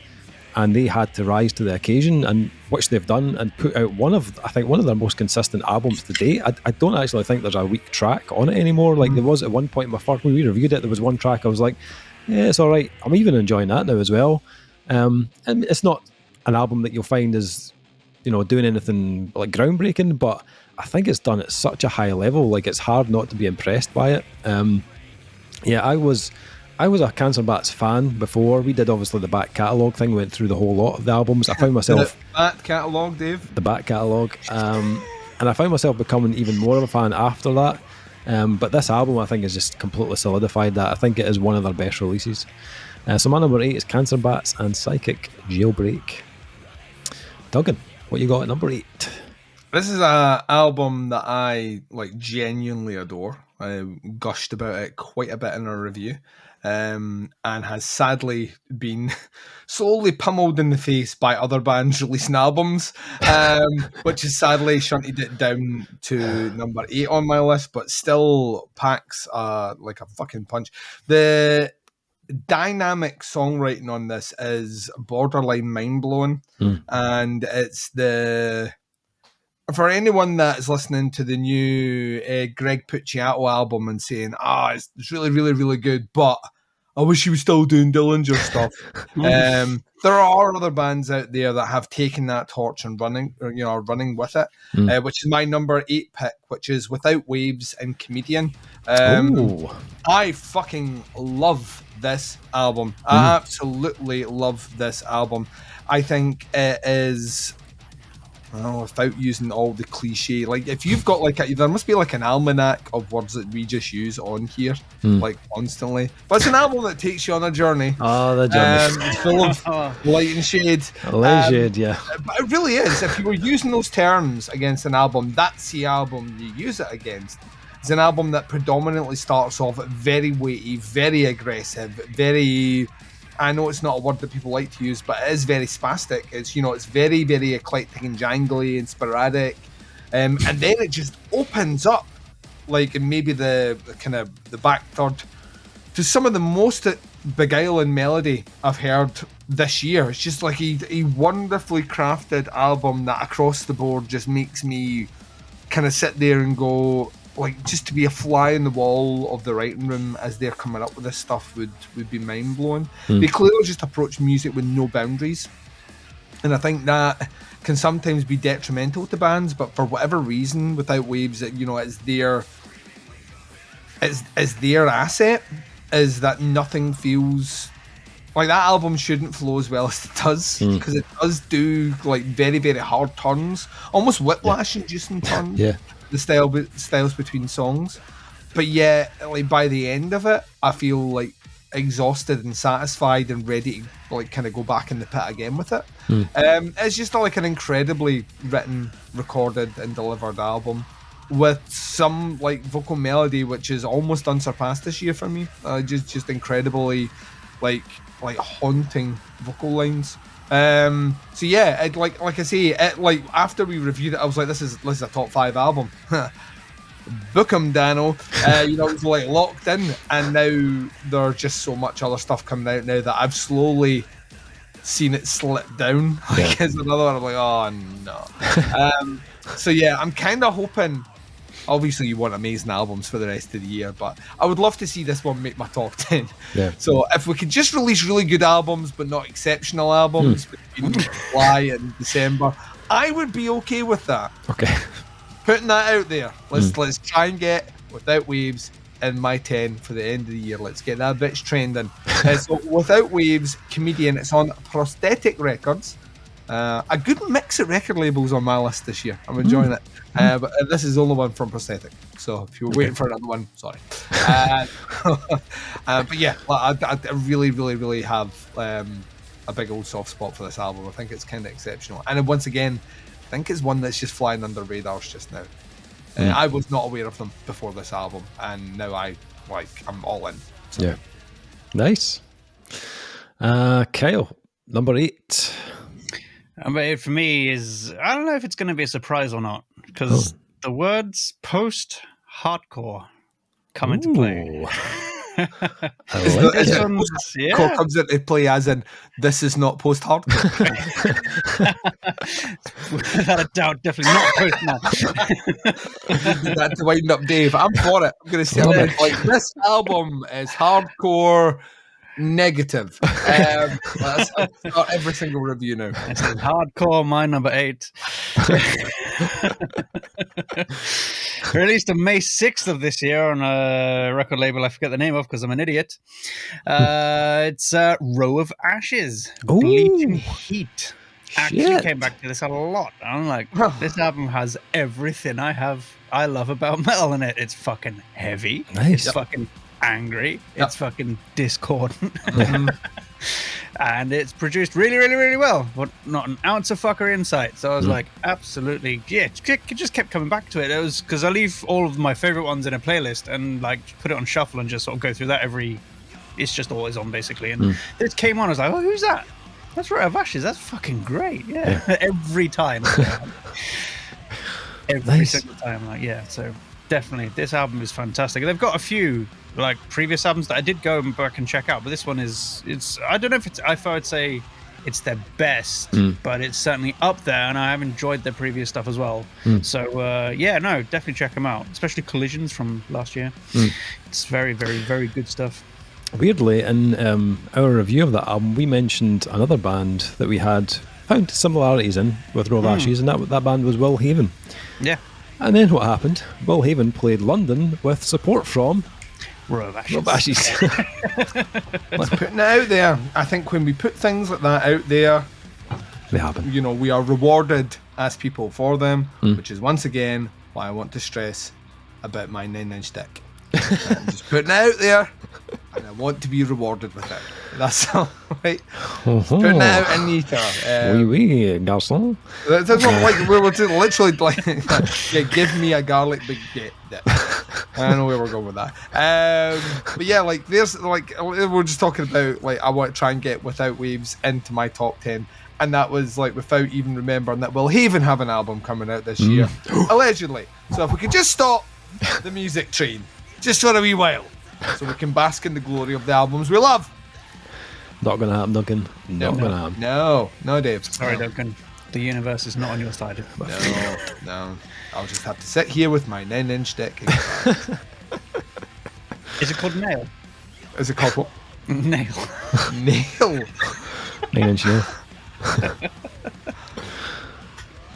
and they had to rise to the occasion, and which they've done, and put out one of their most consistent albums to date. I don't actually think there's a weak track on it anymore. Like there was at one point when we reviewed it, there was one track I was like, yeah, it's all right. I'm even enjoying that now as well. And it's not an album that you'll find is, you know, doing anything like groundbreaking, but I think it's done at such a high level. Like, it's hard not to be impressed by it. I was a Cancer Bats fan before. We did obviously the back catalogue thing, went through the whole lot of the albums. I found myself the back catalogue, Dave. The back catalogue, and I found myself becoming even more of a fan after that. But this album, I think, has just completely solidified that. I think it is one of their best releases. So my number 8 is Cancer Bats and Psychic Jailbreak. Duncan, what you got at number 8? This is an album that I like genuinely adore. I gushed about it quite a bit in our review, and has sadly been slowly pummeled in the face by other bands releasing albums, which has sadly shunted it down to number 8 on my list, but still packs like a fucking punch. The dynamic songwriting on this is borderline mind-blowing, and it's for anyone that is listening to the new Greg Puciato album and saying, it's really, really, really good, but I wish he was still doing Dillinger stuff. There are other bands out there that have taken that torch and running with it, which is my number 8 pick, which is Without Waves and Comedian. I fucking love this album. I absolutely love this album. I think it is, without using all the cliche, like if you've got there must be like an almanac of words that we just use on here like constantly, but it's an album that takes you on a journey. The journey. It's full of light and shade. But it really is. If you were using those terms against an album, that's the album you use it against. It's an album that predominantly starts off very weighty, very aggressive, very, I know it's not a word that people like to use, but it is very spastic. It's, it's very, very eclectic and jangly and sporadic. And then it just opens up, like maybe the kind of the back third, to some of the most beguiling melody I've heard this year. It's just like a wonderfully crafted album that across the board just makes me kind of sit there and go, like, just to be a fly in the wall of the writing room as they're coming up with this stuff would be mind-blowing. They clearly just approach music with no boundaries, and I think that can sometimes be detrimental to bands, but for whatever reason, Without Waves, it's their asset, is that nothing feels like that album shouldn't flow as well as it does, because it does do like very, very hard turns, almost whiplash-inducing turns. Yeah. The styles between songs, but yeah, like by the end of it, I feel like exhausted and satisfied and ready to like kind of go back in the pit again with it. It's just like an incredibly written, recorded, and delivered album with some like vocal melody which is almost unsurpassed this year for me. Just incredibly like haunting vocal lines. So yeah, it, like I say, it, like after we reviewed it, I was like, this is a top 5 album. Book 'em, Dano. You know, it's like locked in, and now there's just so much other stuff coming out now that I've slowly seen it slip down. Like as another one, I'm like, oh no. So yeah, I'm kind of hoping. Obviously, you want amazing albums for the rest of the year, but I would love to see this one make my top 10. Yeah. So if we could just release really good albums, but not exceptional albums between July and December, I would be okay with that. Okay. Putting that out there. Let's try and get Without Waves in my 10 for the end of the year. Let's get that bitch trending. So Without Waves, Comedian. It's on Prosthetic Records. A good mix of record labels on my list this year. I'm enjoying it. But this is the only one from Prosthetic. So if you were waiting for another one, sorry. But yeah, I really, really, really have a big old soft spot for this album. I think it's kind of exceptional. And once again, I think it's one that's just flying under radars just now. I was not aware of them before this album, and now I'm all in. So. Yeah. Nice. Kyle, number 8. Number 8 for me is, I don't know if it's going to be a surprise or not, because the words post-hardcore come into play. Core comes into play as in, this is not post-hardcore. Without a doubt, definitely not post now. That's to wind up Dave. I'm for it. I'm going to say like this album is hardcore negative. That's not every single review now. This is hardcore, my number 8. Released on May 6th of this year on a record label I forget the name of because I'm an idiot. It's Row of Ashes, Bleaching Heat. Actually came back to this a lot. I'm like, this album has everything I love about metal in it. It's fucking heavy. Nice. It's fucking angry. It's fucking discordant. And it's produced really, really, really well, but not an ounce of fuckery in sight. So I was like, absolutely, yeah. Just kept coming back to it. It was because I leave all of my favorite ones in a playlist and like put it on shuffle and just sort of go through that it's just always on basically. And this came on, I was like, oh, who's that? That's Row of Ashes. That's fucking great. Yeah. Every time. Every single time. Like, yeah. So definitely, this album is fantastic. They've got a few like previous albums that I did go back and check out, but this one it's I don't know if I would say it's their best, but it's certainly up there, and I have enjoyed their previous stuff as well. So definitely check them out, especially Collisions from last year. It's very, very, very good stuff. Weirdly, in our review of that album, we mentioned another band that we had found similarities in with Row of Ashes, and that band was Will Haven. Yeah. And then what happened? Will Haven played London with support from Row of Ashes. Row of Ashes. Let's put it out there. I think when we put things like that out there, they happen. You know, we are rewarded as people for them, which is once again why I want to stress about my 9-inch dick. I'm just putting it out there, and I want to be rewarded with it. That's all right. Putting it out in the ether. Oui, garçon. That's not like we were literally like, yeah, give me a garlic baguette. I don't know where we're going with that. But yeah, like there's like we're just talking about like I want to try and get Without Waves into my top 10, and that was like without even remembering that Will Haven have an album coming out this year, allegedly. So if we could just stop the music train just for a wee while, so we can bask in the glory of the albums we love. Not going to happen, Duncan. Not going to happen. No, Dave. Sorry, Duncan. The universe is not on your side. No. I'll just have to sit here with my 9-inch dick. Is it called Nail? Is it called what? Nail. Nail. 9-inch nail.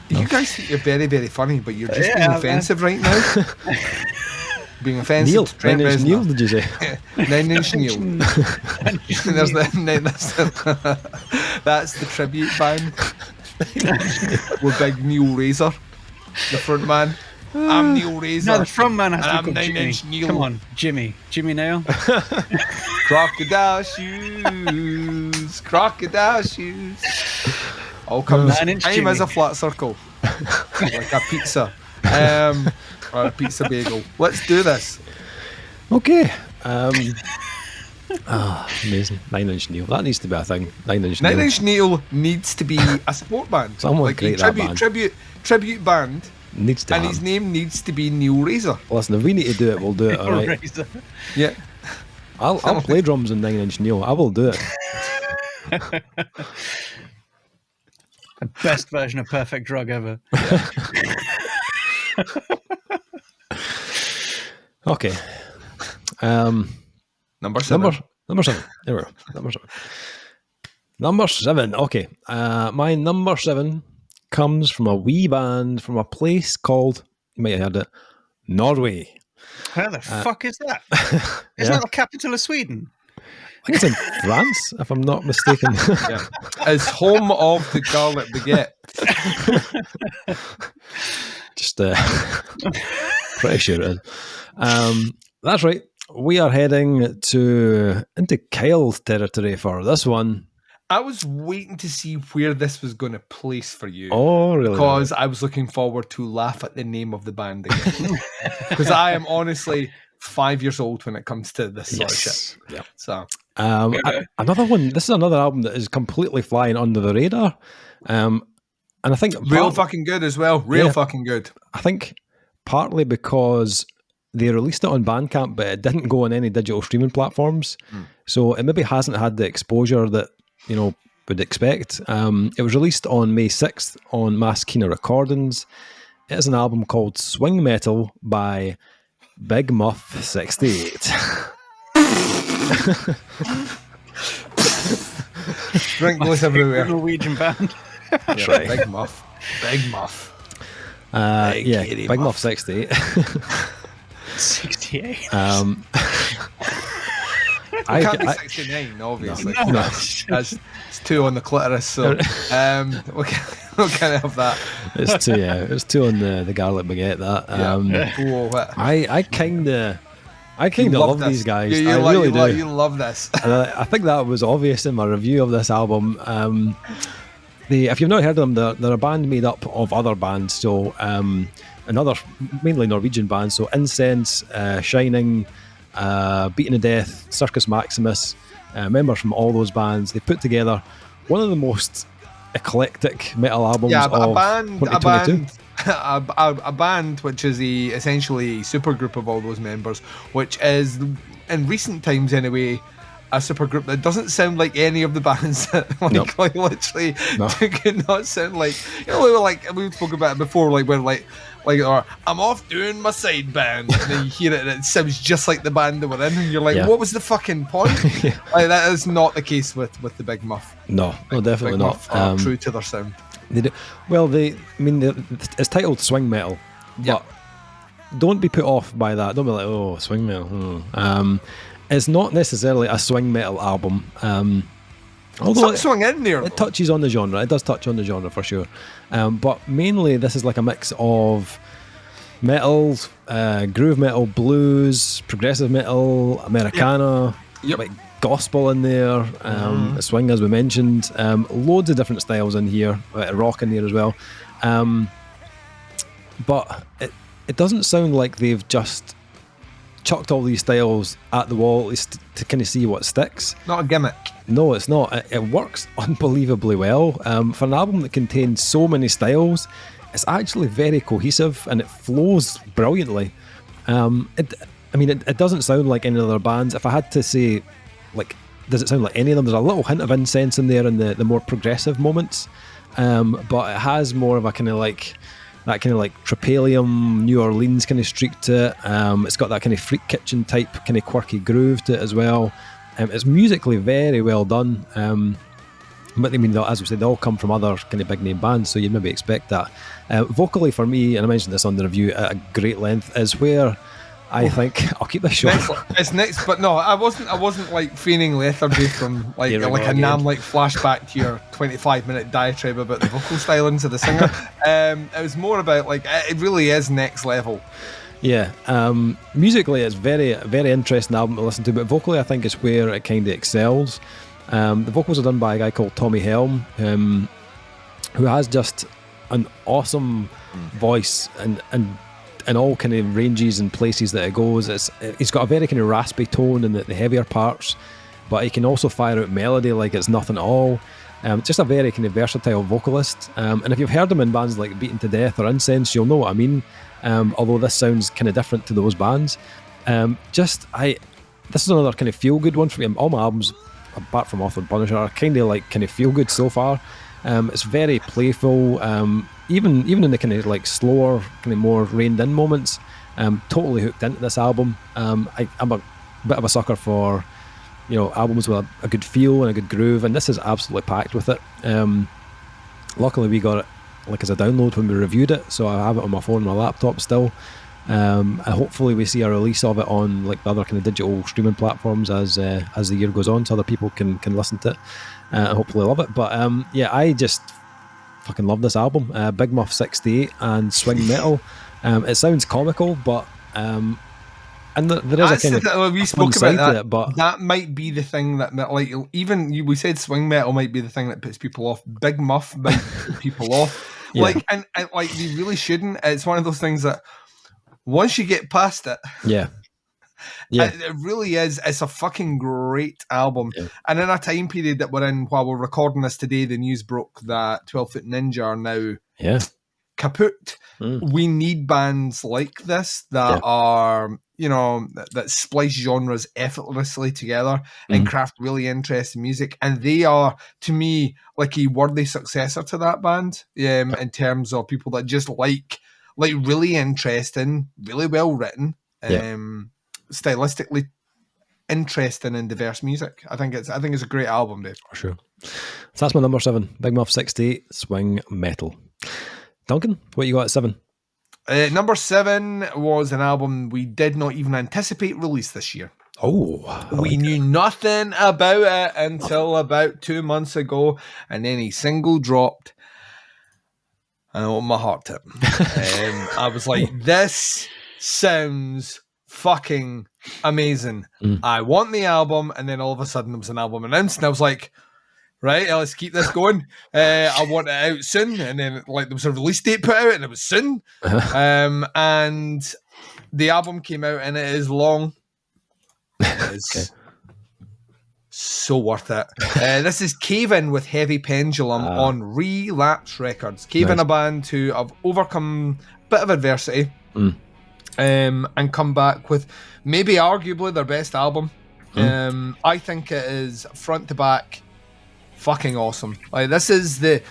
You guys think you're very, very funny, but you're just being offensive right now. being offensive Neil, to Trent 9 Inch Reznor. Neil, did you say? 9 Inch Neil. That's the tribute band with big Neil Razor, the front man. I'm Neil Razor. No, the front man has to and be I'm called 9 Jimmy. Inch Neil. Come on, Jimmy Nail. Crocodile shoes. All comes 9 Inch time as a Jimmy. flat circle, like a pizza, or a pizza bagel. Let's do this. Okay. Amazing. 9 Inch Neil. That needs to be a thing. 9 Inch Neil. 9 Inch Neil needs to be a support band. Someone like create a that tribute band, Needs to and happen. his name needs to be Neil Razor. Listen, if we need to do it, we'll do it, alright? Razor. Yeah. I'll play drums in 9 Inch Neil. I will do it. The best version of Perfect Drug ever. Okay. Number 7. Number 7. There we go. Number 7. Okay. My number 7 comes from a wee band from a place called, you might have heard it, Norway. Where the fuck is that? Isn't Yeah. that the capital of Sweden? I think it's in France, if I'm not mistaken. Yeah. It's home of the garlic baguette. Just pretty sure it is. That's right. We are heading into Kyle's territory for this one. I was waiting to see where this was going to place for you. Oh, really? Because I was looking forward to laugh at the name of the band again. Because I am honestly 5 years old when it comes to this sort of shit. Yeah. So Another one. This is another album that is completely flying under the radar. And I think real fucking good as well. Real Yeah. fucking good. I think partly because they released it on Bandcamp, but it didn't go on any digital streaming platforms. So it maybe hasn't had the exposure that, you know, would expect. It was released on May 6th on Maskina Recordings. It is an album called Swing Metal by Big Muff 68. Drink goes everywhere. Norwegian band. That's right. Big Muff. Big Muff. Yeah, kitty Big Muff Muff. 68. 68. I can't be 69, obviously. No. That's it's 2 on the clitoris, so we can't have that. It's two, yeah. It's 2 on the garlic baguette. That Whoa, what? I kind of love this. these guys. You I like- really you do. like- you love this. And I think that was obvious in my review of this album. If you've not heard of them, they're a band made up of other bands. So another mainly Norwegian bands. So Incense, Shining, Beaten to Death, Circus Maximus, members from all those bands. They put together one of the most eclectic metal albums Yeah, of a band 2022. a band which is essentially a supergroup of all those members, which is in recent times anyway a supergroup that doesn't sound like any of the bands that Nope. like literally No. could not sound like, you know, we were like, we spoke about it before, like when like or I'm off doing my side band, and then you hear it and it sounds just like the band that we're in, and you're like, Yeah. what was the fucking point? Yeah. Like, that is not the case with the Big Muff. No, definitely Big not. Muff are true to their sound. They do. Well, it's titled Swing Metal, but don't be put off by that. Don't be like, oh, swing metal. It's not necessarily a swing metal album. Although Swing in there, it though. touches on the genre. It does touch on the genre for sure. But mainly, this is like a mix of metal, groove metal, blues, progressive metal, Americana, Yep. like gospel in there, swing as we mentioned, loads of different styles in here, rock in there as well. But it doesn't sound like they've just chucked all these styles at the wall at least to kind of see what sticks. Not a gimmick. No, it's not. It works unbelievably well. For an album that contains so many styles, it's actually very cohesive and it flows brilliantly. It doesn't sound like any other bands. If I had to say, like, does it sound like any of them? There's a little hint of Incense in there in the more progressive moments, but it has more of a kind of like that kind of like Tropalium, New Orleans kind of streak to it. It's got that kind of Freak Kitchen type kind of quirky groove to it as well. It's musically very well done. But I mean, as we said, they all come from other kind of big name bands, so you'd maybe expect that. Vocally for me, and I mentioned this on the review at a great length, is where I think I'll keep this short. It's next, but no, I wasn't like feigning lethargy from like a Nam-like flashback to your 25-minute diatribe about the vocal stylings of the singer. It was more about like it really is next level. Yeah, musically it's very, very interesting album to listen to, but vocally I think it's where it kind of excels. The vocals are done by a guy called Tommy Helm, who has just an awesome voice and all kind of ranges and places that it goes. He's got a very kind of raspy tone in the heavier parts, but he can also fire out melody like it's nothing at all. Just a very kind of versatile vocalist. And if you've heard him in bands like Beaten to Death or Incense, you'll know what I mean. Although this sounds kind of different to those bands. This is another kind of feel-good one for me. All my albums, apart from Author and Punisher, are kind of feel-good so far. It's very playful. Even in the kind of like slower, kind of more reined-in moments, totally hooked into this album. I'm a bit of a sucker for, albums with a good feel and a good groove, and this is absolutely packed with it. Luckily, we got it like as a download when we reviewed it, so I have it on my phone and my laptop still. Hopefully, we see a release of it on like the other kind of digital streaming platforms as the year goes on, so other people can listen to it and hopefully love it. But I just fucking love this album. Big Muff 68 and Swing Metal. It sounds comical, but and there is a kind of we spoke about that. It, but that might be the thing that like even we said Swing Metal might be the thing that puts people off. Big Muff might put people off. Yeah. Like and like they really shouldn't. It's one of those things that once you get past it, it really is. It's a fucking great album. Yeah. And in a time period that we're in, while we're recording this today, the news broke that 12 Foot Ninja are now kaput. We need bands like this that are, that splice genres effortlessly together and craft really interesting music. And they are, to me, like a worthy successor to that band, in terms of people that just like really interesting, really well written, stylistically interesting and diverse music. I think it's a great album, Dave. For sure. So that's my number 7, Big Muff 68, Swing Metal. Duncan, what you got at 7? Number 7 was an album we did not even anticipate release this year. We knew nothing about it until about 2 months ago, and then a single dropped. And I opened my heart to it. I was like, this sounds fucking amazing. I want the album, and then all of a sudden there was an album announced, and I was like, right, let's keep this going. I want it out soon, and then like there was a release date put out, and it was soon. And the album came out, and it is long. It is so worth it. This is Cave In with Heavy Pendulum on Relapse Records. Cave In, a band who have overcome a bit of adversity and come back with maybe arguably their best album. I think it is front to back fucking awesome. Like this is they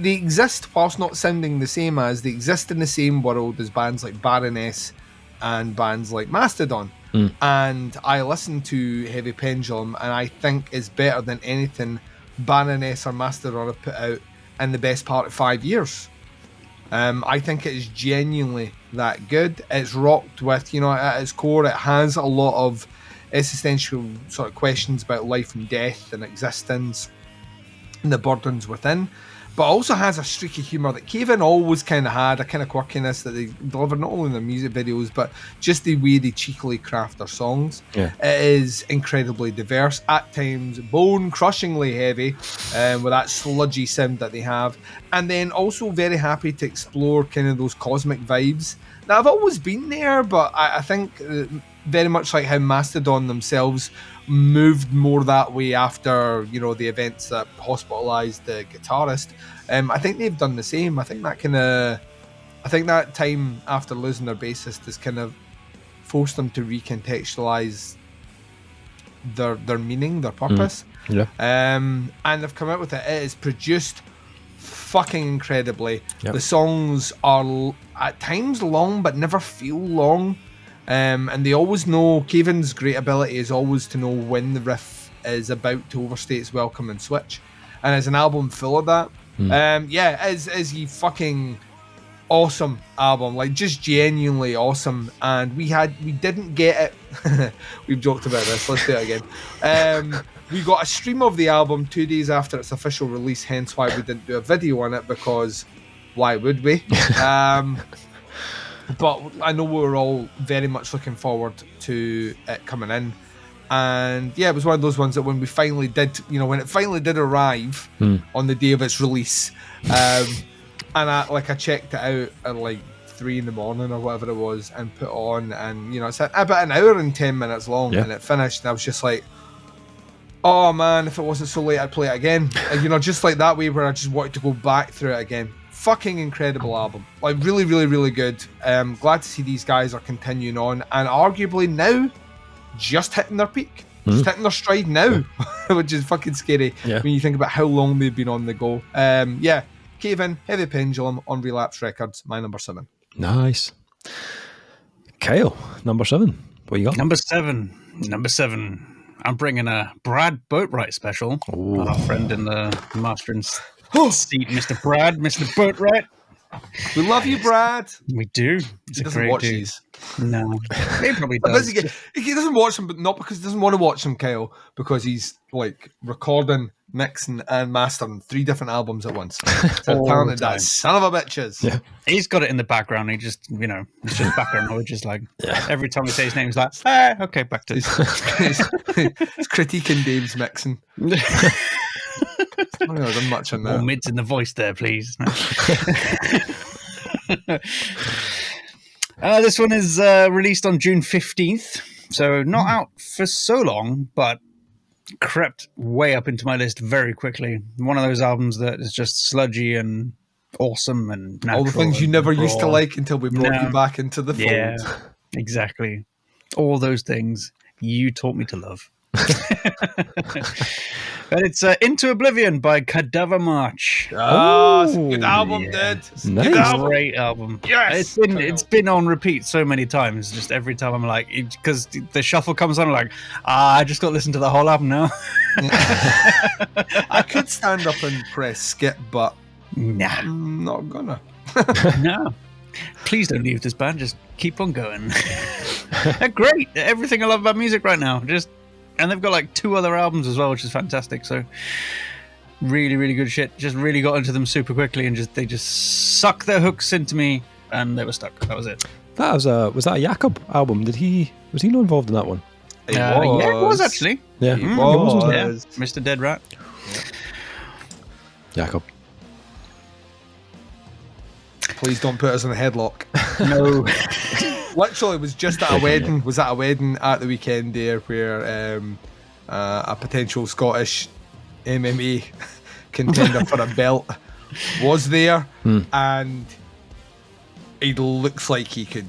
exist whilst not sounding the same as, they exist in the same world as bands like Baroness and bands like Mastodon. And I listened to Heavy Pendulum, and I think it's better than anything Baroness or Mastodon have put out in the best part of 5 years. I think it is genuinely that good. It's rocked with, at its core, it has a lot of existential sort of questions about life and death and existence and the burdens within, but also has a streak of humour that Cave In always kind of had, a kind of quirkiness that they deliver not only in their music videos, but just the way they cheekily craft their songs. It is incredibly diverse, at times bone-crushingly heavy, with that sludgy sound that they have, and then also very happy to explore kind of those cosmic vibes that have always been there, but I think very much like how Mastodon themselves moved more that way after, the events that hospitalized the guitarist. I think they've done the same. I think that time after losing their bassist has kind of forced them to recontextualize their meaning, their purpose. And they've come out with it. It is produced fucking incredibly. The songs are at times long but never feel long. And they always know, Cave In's great ability is always to know when the riff is about to overstay its welcome and switch. And it's an album full of that. Is he fucking awesome album, like just genuinely awesome. And we didn't get it. We've joked about this. Let's do it again. We got a stream of the album 2 days after its official release, hence why we didn't do a video on it, because why would we? But I know we were all very much looking forward to it coming in. And yeah, it was one of those ones that when we finally did, when it finally did arrive on the day of its release, and I checked it out at like 3 a.m. or whatever it was, and put it on, and it's about an hour and 10 minutes long, and it finished, and I was just like, oh man, if it wasn't so late, I'd play it again. Just like that way, where I just wanted to go back through it again. Fucking incredible album, like really, really, really good. Glad to see these guys are continuing on, and arguably now just hitting their peak, just hitting their stride now, which is fucking scary when you think about how long they've been on the go. Cave In, Heavy Pendulum on Relapse Records, my number 7. Nice. Kyle, number 7. What you got? Number seven. I'm bringing a Brad Boatwright special. Ooh. Our friend in the mastering seat, Mr. Boatwright. We love you, Brad. We do. He doesn't watch these. No, he probably does. He doesn't watch them, but not because he doesn't want to watch them, Kyle, because he's like recording, mixing, and mastering 3 different albums at once. So apparently that son of a bitches. Yeah. He's got it in the background. He just, it's just background knowledge. Just like every time we say his name, he's like, okay, back to He's critiquing Dave's mixing. I haven't done much on that. More mids in the voice there, please. This one is released on June 15th, so not out for so long, but crept way up into my list very quickly. One of those albums that is just sludgy and awesome and natural. All the things you never used to like until we brought you back into the fold. Yeah, exactly. All those things you taught me to love. But it's Into Oblivion by Cadaver March. It's a good album, dude. Nice. Good album. Great album. Yes. It's been on repeat so many times. Just every time I'm like, because the shuffle comes on, I'm like, I just got to listen to the whole album now. I could stand up and press skip, but nah, I'm not gonna. No. Please don't leave this band. Just keep on going. They're great. Everything I love about music right now. And they've got like 2 other albums as well, which is fantastic. So really, really good shit. Just really got into them super quickly, and they just sucked their hooks into me, and they were stuck. That was it. That was that a Jakob album? Was he not involved in that one? Yeah, it was actually. Yeah, he was. Yeah. Mr. Dead Rat. Jakob. Please don't put us in a headlock. No. Literally, it was just at a wedding. Was at a wedding at the weekend there, where a potential Scottish MMA contender for a belt was there, and he looks like he could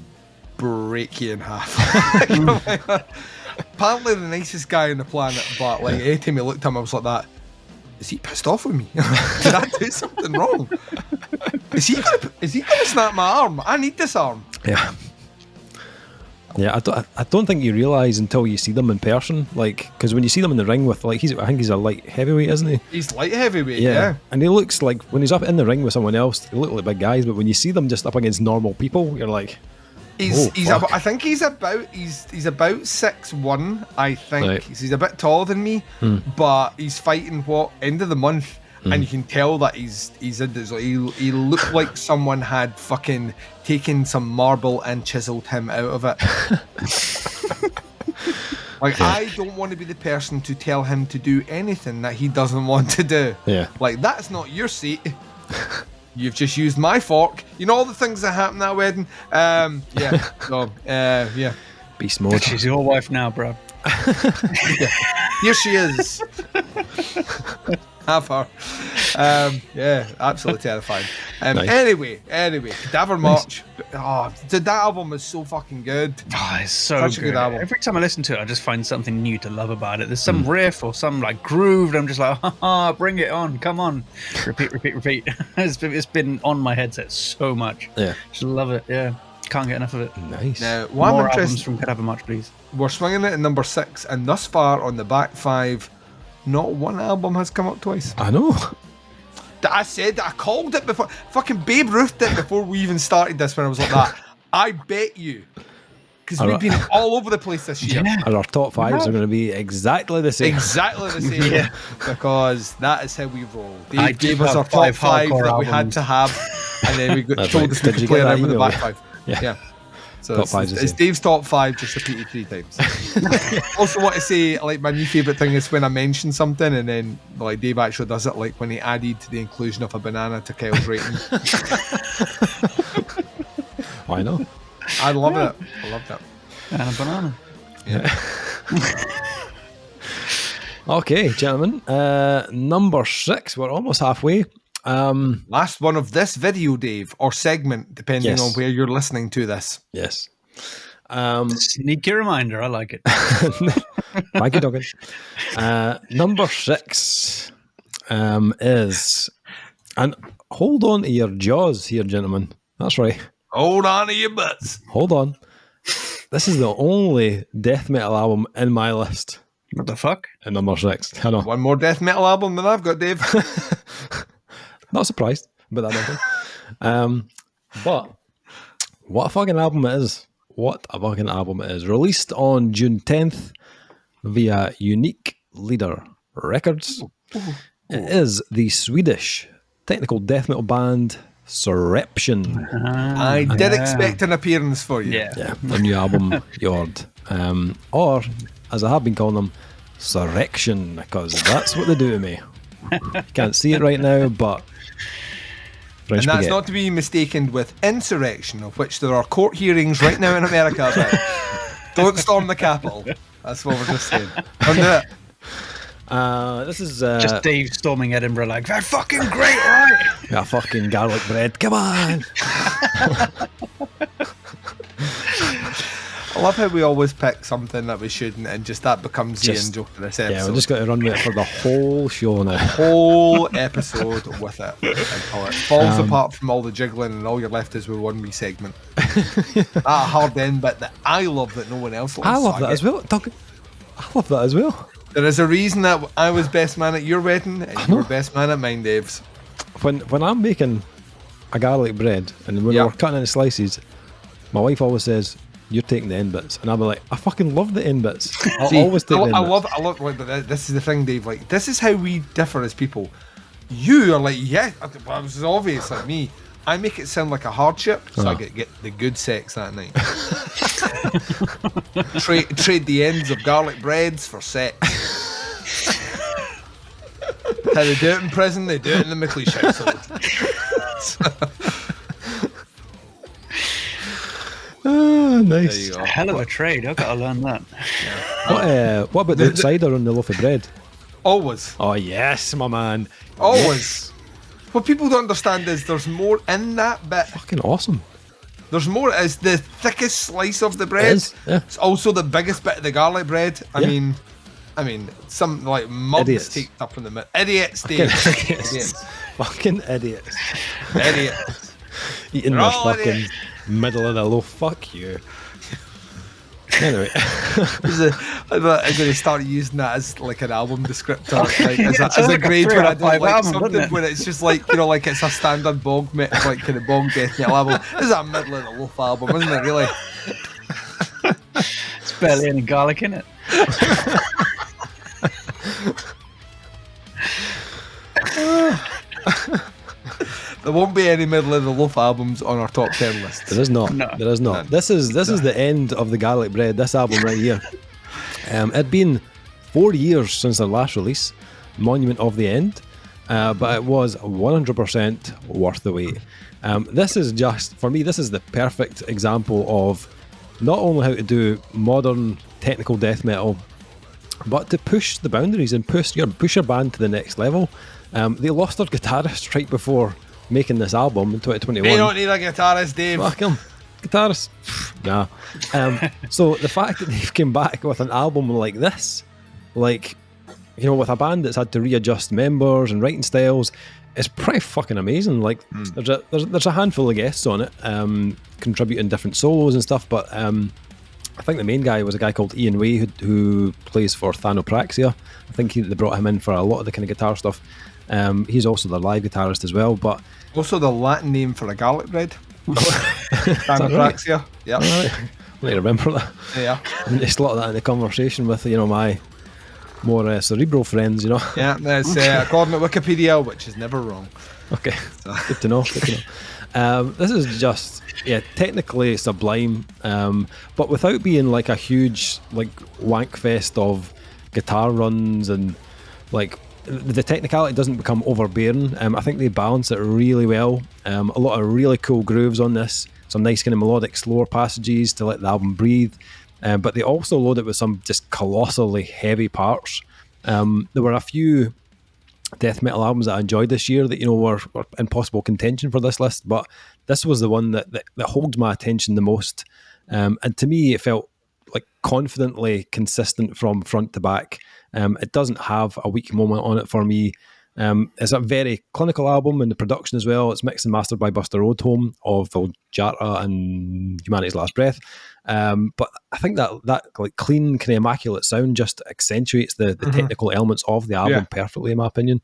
break you in half. Apparently, the nicest guy on the planet, but like every time he looked at him, I was like, "That is he pissed off with me? Did I do something wrong? Is he gonna snap my arm? I need this arm." Yeah. Yeah, I don't think you realise until you see them in person, like, because when you see them in the ring with, like, I think he's a light heavyweight, isn't he? He's light heavyweight, yeah. And he looks like, when he's up in the ring with someone else, they look like big guys, but when you see them just up against normal people, you're like, I think he's about 6'1", I think. Right. He's a bit taller than me, but he's fighting end of the month, and you can tell that he's in this. He looked like someone had fucking taken some marble and chiseled him out of it. I don't want to be the person to tell him to do anything that he doesn't want to do. Yeah. Like, that's not your seat. You've just used my fork. You know all the things that happened at that wedding? Yeah. beast mode. She's your wife now, bro. Here she is. Have her. Yeah, absolutely terrifying. Nice. Anyway, Cadaver March. Oh, that album is so fucking good. Oh, it's so Such a good album. Every time I listen to it, I just find something new to love about it. There's some riff or some like groove, and I'm just like, bring it on, come on. Repeat. It's been on my headset so much. Yeah. Just love it, yeah. Can't get enough of it. Nice. Now, what More I'm albums interested, from Cadaver March, please. we're swinging it at number 6, and thus far on the back 5, not one album has come up twice. I know. I said that. I called it before. Fucking Babe Ruthed it before we even started this when I was like that. I bet you. Because we've been all over the place this year. And our top fives are going to be exactly the same. Exactly the same. Yeah. Because that is how we roll. I Dave gave us our top five that we had to have. And then we got told us we could play around with the back five. Yeah. So it's Dave's top five, just repeated 3 times. Also want to say, like, my new favourite thing is when I mention something and then, like, Dave actually does it, like when he added the inclusion of a banana to Kyle's rating. I know. I love it. I love that. And a banana. Yeah. Okay, gentlemen. Number 6. We're almost halfway. Last one of this video, Dave, or segment, depending Yes. on where you're listening to this. Yes. Sneaky reminder. I like it. Thank you, Duncan. Number 6 is, and hold on to your jaws here, gentlemen. That's right. Hold on to your butts. Hold on. This is the only death metal album in my list. What the fuck? At number 6. I know. One more death metal album than I've got, Dave. Not surprised about that, Duncan. But what a fucking album it is. What a fucking album it is. Released on June 10th via Unique Leader Records. It is the Swedish technical death metal band Surreption. I did expect an appearance for you. Yeah. A new album, Yord. Or, as I have been calling them, Surrection, because that's what they do to me. Can't see it right now, but... And that's not to be mistaken with insurrection, of which there are court hearings right now in America about. Don't storm the Capitol. That's what we're just saying. Don't do it. This is... Just Dave storming Edinburgh like, they're fucking great, right? Yeah, fucking garlic bread. Come on! I love how we always pick something that we shouldn't, and just that becomes the in-joke of this episode. Yeah, we're just going to run with it for the whole show now. Whole episode with it until it falls apart from all the jiggling and all you're left is with one wee segment. That hard end bit that I love that no one else loves. I love that as well. Duncan, I love that as well. There is a reason that I was best man at your wedding and you were best man at mine, Dave's. When I'm making a garlic bread and when we're cutting into slices, my wife always says, "You're taking the end bits," and I'll be like, "I fucking love the end bits. I'll always take the end bits." I love. But this is the thing, Dave. Like, this is how we differ as people. You are like, yeah, well, this is obvious. Like me, I make it sound like a hardship, so I get the good sex that night. Trade the ends of garlic breads for sex. How they do it in prison, they do it in the McLeish household. Nice. There you go. Hell of a trade. I've got to learn that. What about the cider on the loaf of bread? Always. Oh yes, my man. Always. What people don't understand is there's more in that bit. Fucking awesome. There's more. It's the thickest slice of the bread. It is, yeah. It's also the biggest bit of the garlic bread. I mean, some like mugs Idiots. take up from the middle. Idiots, Dave. Idiots. Fucking idiots. Idiots. Eating They're their all fucking idiots. middle of the loaf. Fuck you. Anyway. I'm going to start using that as like an album descriptor, like as a grade when I don't like something, when it's just like, you know, like it's a standard bog, like kind of bog death metal album. This is a middle of the loaf album, isn't it? Really? It's barely any garlic in it. There won't be any middle of the loaf albums on our top 10 list. There is not. No. There is not. This is the end of the garlic bread. This album right here. It'd been 4 years since their last release, Monument of the End, but it was 100% worth the wait. This is just, for me, this is the perfect example of not only how to do modern technical death metal, but to push the boundaries and push your band to the next level. They lost their guitarist right before making this album in 2021. They don't need a guitarist, Dave. Fuck him. Guitarist. Nah. So the fact that they've come back with an album like this, like, you know, with a band that's had to readjust members and writing styles, it's pretty fucking amazing. Like, there's a handful of guests on it, contributing different solos and stuff, but I think the main guy was a guy called Ian Way who plays for Thanopraxia. I think they brought him in for a lot of the kind of guitar stuff. He's also the live guitarist as well. But Also the Latin name for a garlic bread. Right? Yeah. All right. I need to remember that. Yeah. I slot that in the conversation with my more cerebral friends. Yeah, that's according to Wikipedia, which is never wrong. Okay, good to know. This is just technically sublime, but without being like a huge wank fest of guitar runs and the technicality doesn't become overbearing. I think they balance it really well. A lot of really cool grooves on this, some nice kind of melodic slower passages to let the album breathe, but they also load it with some just colossally heavy parts. There were a few death metal albums that I enjoyed this year that were in possible contention for this list, but this was the one that holds my attention the most, and to me it felt like confidently consistent from front to back. It doesn't have a weak moment on it for me. It's a very clinical album in the production as well. It's mixed and mastered by Buster Odholm of Jara and Humanity's Last Breath. But I think that like clean, kind of immaculate sound just accentuates the technical elements of the album perfectly, in my opinion.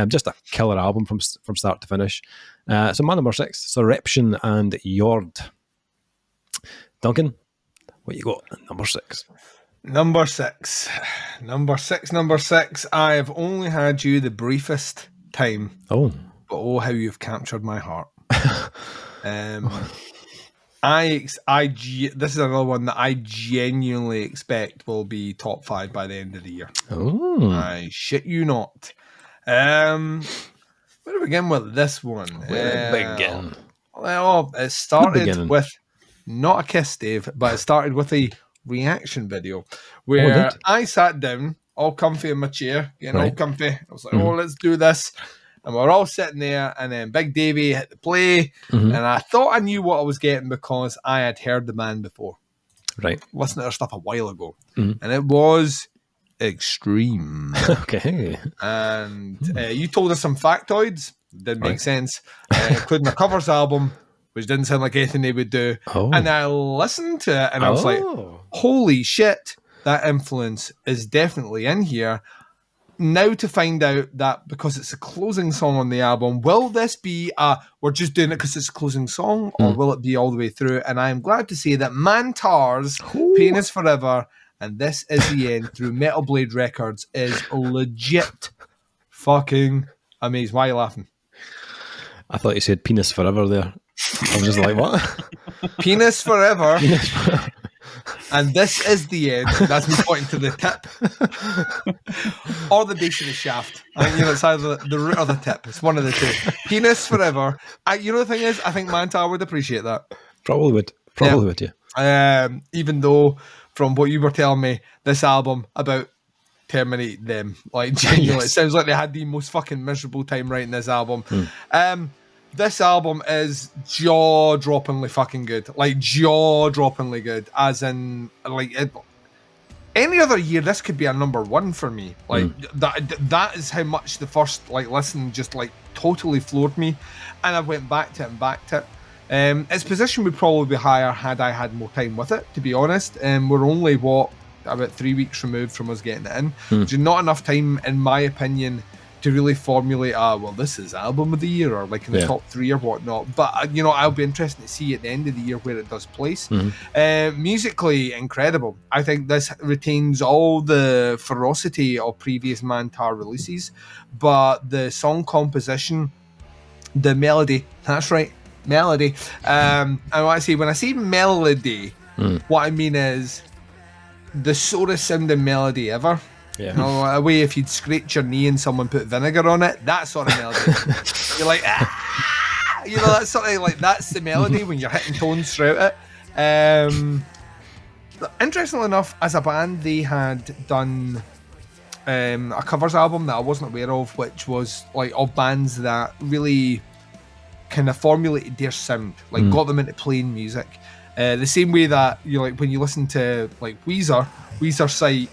Just a killer album from start to finish. So my number 6, Surreption and Yord. Duncan, what you got at number 6? Number six. I've only had you the briefest time. Oh. But how you've captured my heart. This is another one that I genuinely expect will be top 5 by the end of the year. Oh. I shit you not. Where do we begin with this one? Where do we begin? Well, it started with not a kiss, Dave, but it started with a reaction video where I sat down all comfy in my chair, all comfy. I was like, let's do this. And we're all sitting there, and then Big Davey hit the play, and I thought I knew what I was getting because I had heard the band before. Right. Listened to their stuff a while ago. And it was extreme. Okay. And you told us some factoids. Didn't make sense. Including a covers album, which didn't sound like anything they would do. Oh. And I listened to it, and I was like, holy shit, that influence is definitely in here. Now to find out that because it's a closing song on the album, will this be we're just doing it because it's a closing song, or will it be all the way through? And I'm glad to say that Mantar's Pain Is Forever and This Is the End through Metal Blade Records is legit fucking amazing. Why are you laughing? I thought you said penis forever there. I was just like, what? Penis forever. And this is the end. That's me pointing to the tip. Or the base of the shaft. I think it's either the root or the tip. It's one of the two. Penis forever. The thing is, I think Mantar would appreciate that. Probably would, yeah. Even though, from what you were telling me, this album about terminate them. Like, genuinely, It sounds like they had the most fucking miserable time writing this album. This album is jaw-droppingly fucking good. Like, jaw-droppingly good. As in, like, any other year, this could be a number 1 for me. Like, that is how much the first, listen just, totally floored me. And I went back to it. Its position would probably be higher had I had more time with it, to be honest. We're only, about 3 weeks removed from us getting it in. Which is not enough time, in my opinion, to really formulate, this is album of the year, or in the top 3 or whatnot. But, I'll be interested to see at the end of the year where it does place. Musically, incredible. I think this retains all the ferocity of previous Mantar releases, but the song composition, the melody, that's right, melody. And what I say, when I say melody, what I mean is the sorest sounding melody ever. Yeah. A way if you'd scraped your knee and someone put vinegar on it, that sort of melody. You're like, that's sort of that's the melody when you're hitting tones throughout it. Interestingly enough, as a band, they had done a covers album that I wasn't aware of, which was of bands that really kind of formulated their sound, got them into playing music. The same way that when you listen to Weezer cite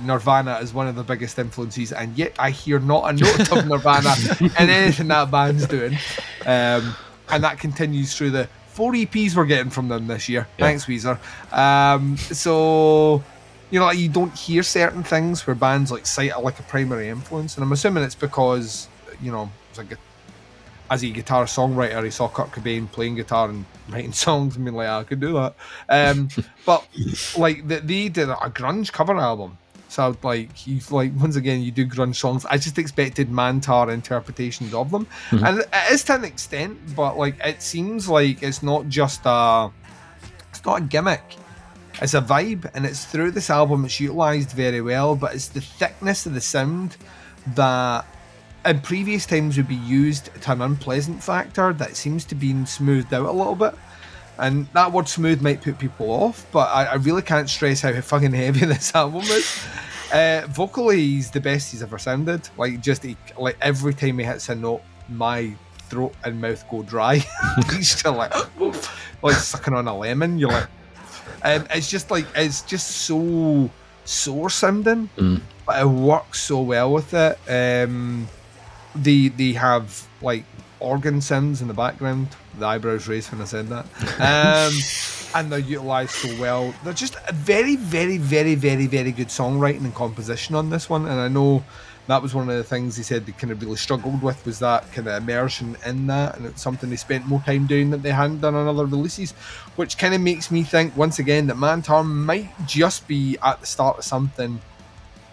Nirvana is one of the biggest influences, and yet I hear not a note of Nirvana in anything that band's doing, and that continues through the 4 EPs we're getting from them this year. Thanks, Weezer. So you don't hear certain things where bands cite a primary influence, and I'm assuming it's because was as a guitar songwriter, he saw Kurt Cobain playing guitar and writing songs and being like, I could do that. But like they did a grunge cover album. So like he's like, once again, you do grunge songs. I just expected Mantar interpretations of them. And it is to an extent, but like it seems like it's not a gimmick. It's a vibe, and it's through this album it's utilised very well, but it's the thickness of the sound that in previous times would be used to an unpleasant factor that seems to be smoothed out a little bit. And that word smooth might put people off, but I really can't stress how fucking heavy this album is. Vocally, he's the best he's ever sounded. Like, like every time he hits a note, my throat and mouth go dry. He's still like sucking on a lemon. You're like, it's just so sore sounding, but it works so well with it. They have like organ sounds in the background. The eyebrows raised when I said that. And they're utilised so well. They're just a very, very, very, very, very good songwriting and composition on this one. And I know that was one of the things he said they kind of really struggled with, was that kind of immersion in that. And it's something they spent more time doing that they hadn't done on other releases, which kind of makes me think, once again, that Mantar might just be at the start of something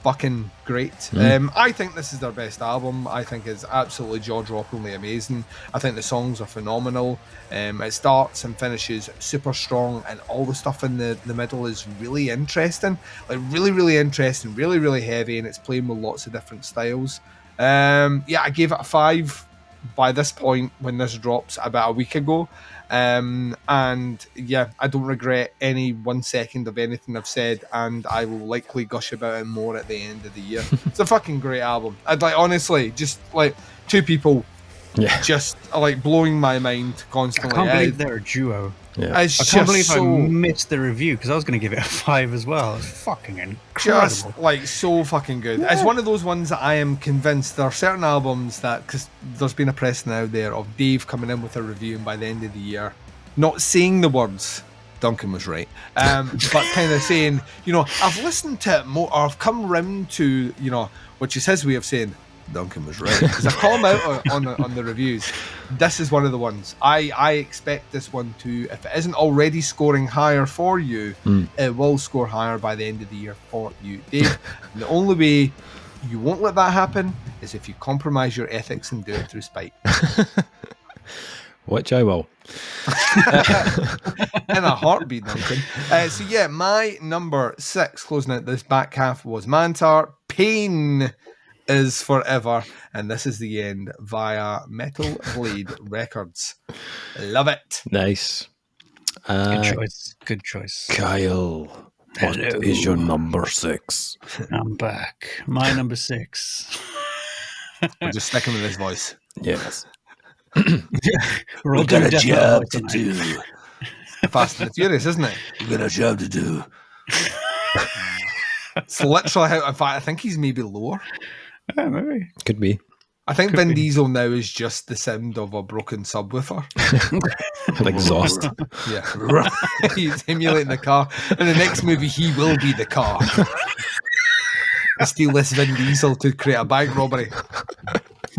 fucking great. I think this is their best album. I think it's absolutely jaw-droppingly amazing. I think the songs are phenomenal. It starts and finishes super strong, and all the stuff in the middle is really interesting. Like really, really interesting, really, really heavy, and it's playing with lots of different styles. I gave it a 5 by this point when this drops about a week ago. And yeah, I don't regret any 1 second of anything I've said, and I will likely gush about it more at the end of the year. It's a fucking great album. I'd like, honestly, just like two people just like blowing my mind constantly. I can't believe they're a duo. Yeah. I can't believe I missed the review, because I was going to give it a 5 as well. It's fucking incredible. Just like so fucking good. It's one of those ones that I am convinced there are certain albums that, because there's been a precedent out there of Dave coming in with a review and by the end of the year not saying the words Duncan was right, but kind of saying, I've listened to it more, or I've come round to, which is his way of saying Duncan was right, because I call him out on the reviews. This is one of the ones I expect this one to, if it isn't already scoring higher for you, it will score higher by the end of the year for you, Dave. And the only way you won't let that happen is if you compromise your ethics and do it through spite. Which I will. In a heartbeat, Duncan. So yeah, my number 6 closing out this back half was Mantar. Pain is forever, and this is the end via Metal Blade Records. Love it. Nice. Good choice. Kyle, what is your number 6? I'm back. My number 6. I'm just sticking with this voice. Yes. We're all got a job to do. Fast and the Furious, isn't it? You got a job to do. It's literally how, in fact, I think he's maybe lower. Yeah, maybe. Could be. I think Vin Diesel now is just the sound of a broken subwoofer. An exhaust. Yeah. He's emulating the car. In the next movie, he will be the car. Steal this Vin Diesel to create a bank robbery.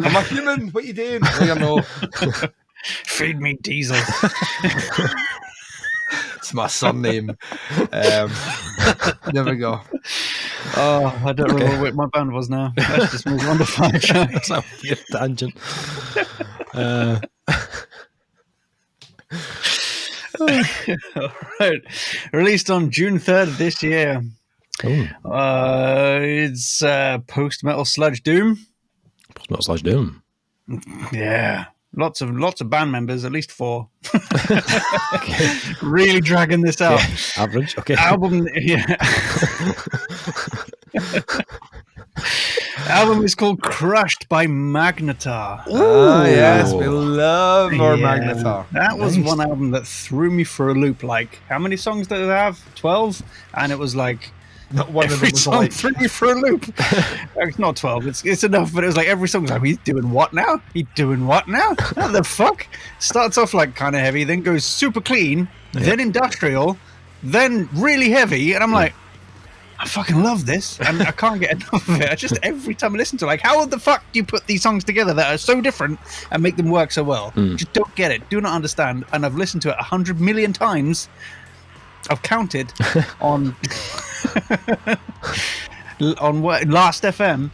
I'm a human. What are you doing? I don't know. Feed me Diesel. It's my surname. There we go. Oh, I don't remember what my band was now. Let's just move on to 5 shots. That's a weird tangent. All right. Released on June 3rd of this year. It's post-metal sludge doom. Post-metal sludge doom. Yeah. Lots of band members, at least 4. Really dragging this out. Yeah, average, okay. Album is called Crushed by Magnetar. Ah, yes, we love our Magnetar. That was one album that threw me for a loop. Like, how many songs did it have? 12? And it was like, not one of them was like threw me for a loop. It's not 12. It's enough, but it was like every song was like, he's doing what now? He's doing what now? What the fuck? Starts off like kind of heavy, then goes super clean, then industrial, then really heavy, and I'm like, I fucking love this, and I can't get enough of it. I just every time I listen to it, like, how the fuck do you put these songs together that are so different and make them work so well? Just don't get it, do not understand. And I've listened to it 100 million times. I've counted on what Last FM.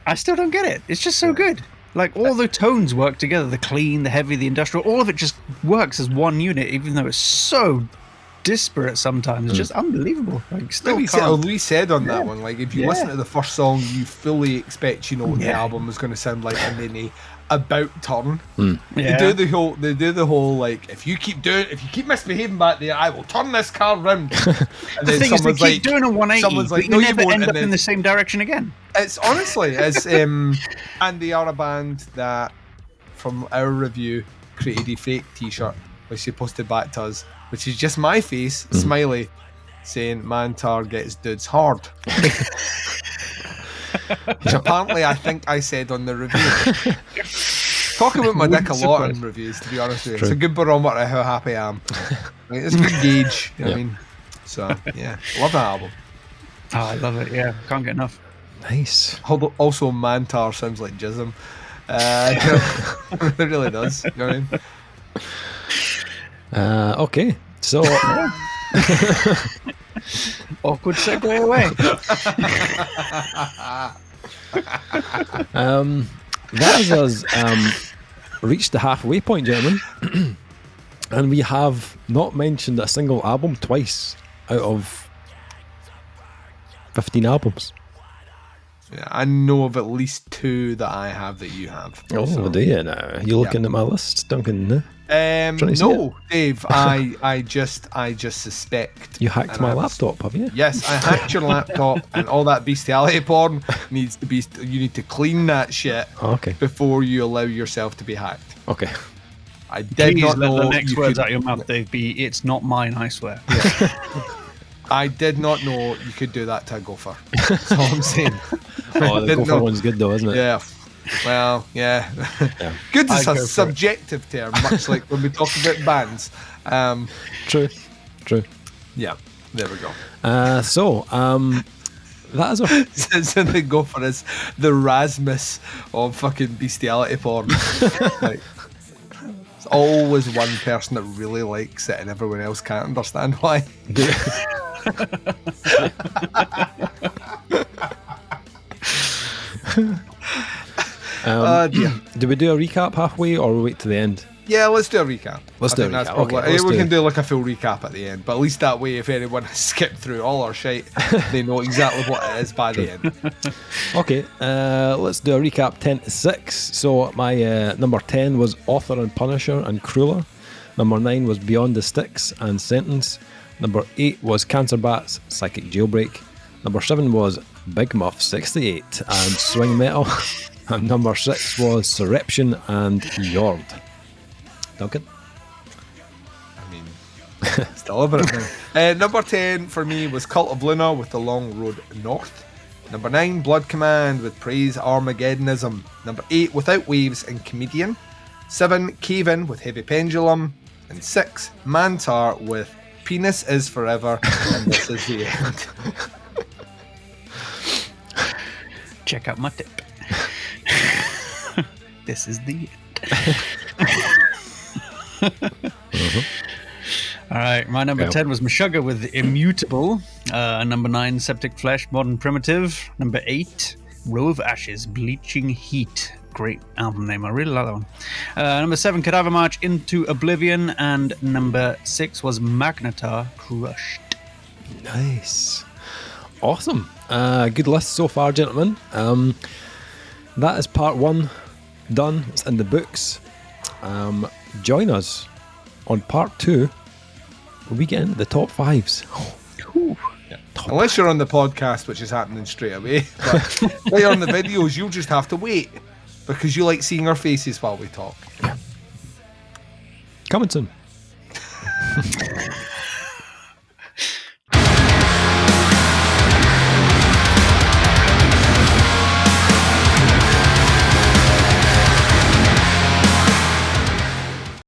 I still don't get it. It's just so good. Like, all the tones work together, the clean, the heavy, the industrial, all of it just works as one unit, even though it's so disparate sometimes. It's just unbelievable. Like, still we said on that one, like, if you listen to the first song, you fully expect what the album is going to sound like, and then they about turn. They do the whole like, if you keep misbehaving back there, I will turn this car round. And then they keep doing a 180, but you never end up in the same direction again. It's honestly, and they are a band that, from our review, created a fake t-shirt which they posted back to us, which is just my face, smiley, saying Mantar gets dudes hard. Which apparently I think I said on the review. Talk about my dick a lot in reviews, to be honest with you. It's a good barometer of how happy I am. Like, it's a good gauge, you know what I mean? So, yeah, love that album. Oh, I love it, yeah. Can't get enough. Nice. Also, Mantar sounds like Jism. It really does, you know what I mean? Okay, so... Awkward segue away. That has us reached the halfway point, gentlemen. And we have not mentioned a single album twice out of 15 albums. Yeah, I know of at least 2 that I have that you have. Oh, do you now? You looking at my list, Duncan? No, Dave. I just suspect you hacked my laptop, have you? Yes, I hacked your laptop, and all that bestiality porn needs to be. You need to clean that shit before you allow yourself to be hacked. Okay. I did not know the next words out of your mouth, Dave, be "It's not mine, I swear." Yeah. I did not know you could do that to a gopher. That's all I'm saying. The gopher one's good though, isn't it? Yeah. Well, yeah. Good is a subjective term, much like when we talk about bands. True. Yeah, there we go. That is a... So the gopher is the Rasmus of fucking bestiality porn. Like, there's always one person that really likes it and everyone else can't understand why. Do we do a recap halfway or wait to the end? Yeah, let's do a recap. Let's do a recap. We can do like a full recap at the end, but at least that way, if anyone has skipped through all our shite, they know exactly what it is by the end. Okay, let's do a recap 10 to 6. So my number 10 was Author and Punisher and Crueler. Number 9 was Beyond the Sticks and Sentence. Number 8 was Cancer Bats, Psychic Jailbreak. Number 7 was Big Muff 68 and Swing Metal. And number 6 was Surreption and Yord. Duncan? I mean, still over it now. Number 10 for me was Cult of Luna with The Long Road North. Number 9, Blood Command with Praise Armageddonism. Number 8, Without Waves and Comedian. 7, Cave In with Heavy Pendulum. And 6, Mantar with Penis Is Forever and This Is the End. Check out my tip. This is the end. All right, my number 10 was Meshuggah with Immutable. Number 9, Septic Flesh, Modern Primitive. Number 8, Row of Ashes, Bleaching Heat. Great album name, I really like that one. Number 7, Cadaver March, Into Oblivion. And number 6 was Magnetar, Crushed. Nice. Awesome. Good list so far, gentlemen. That is part 1 done. It's in the books. Join us on part 2 where we get into the top 5s. Yeah. Unless you're on the podcast, which is happening straight away. But while you're on the videos, you'll just have to wait because you like seeing our faces while we talk. Coming soon.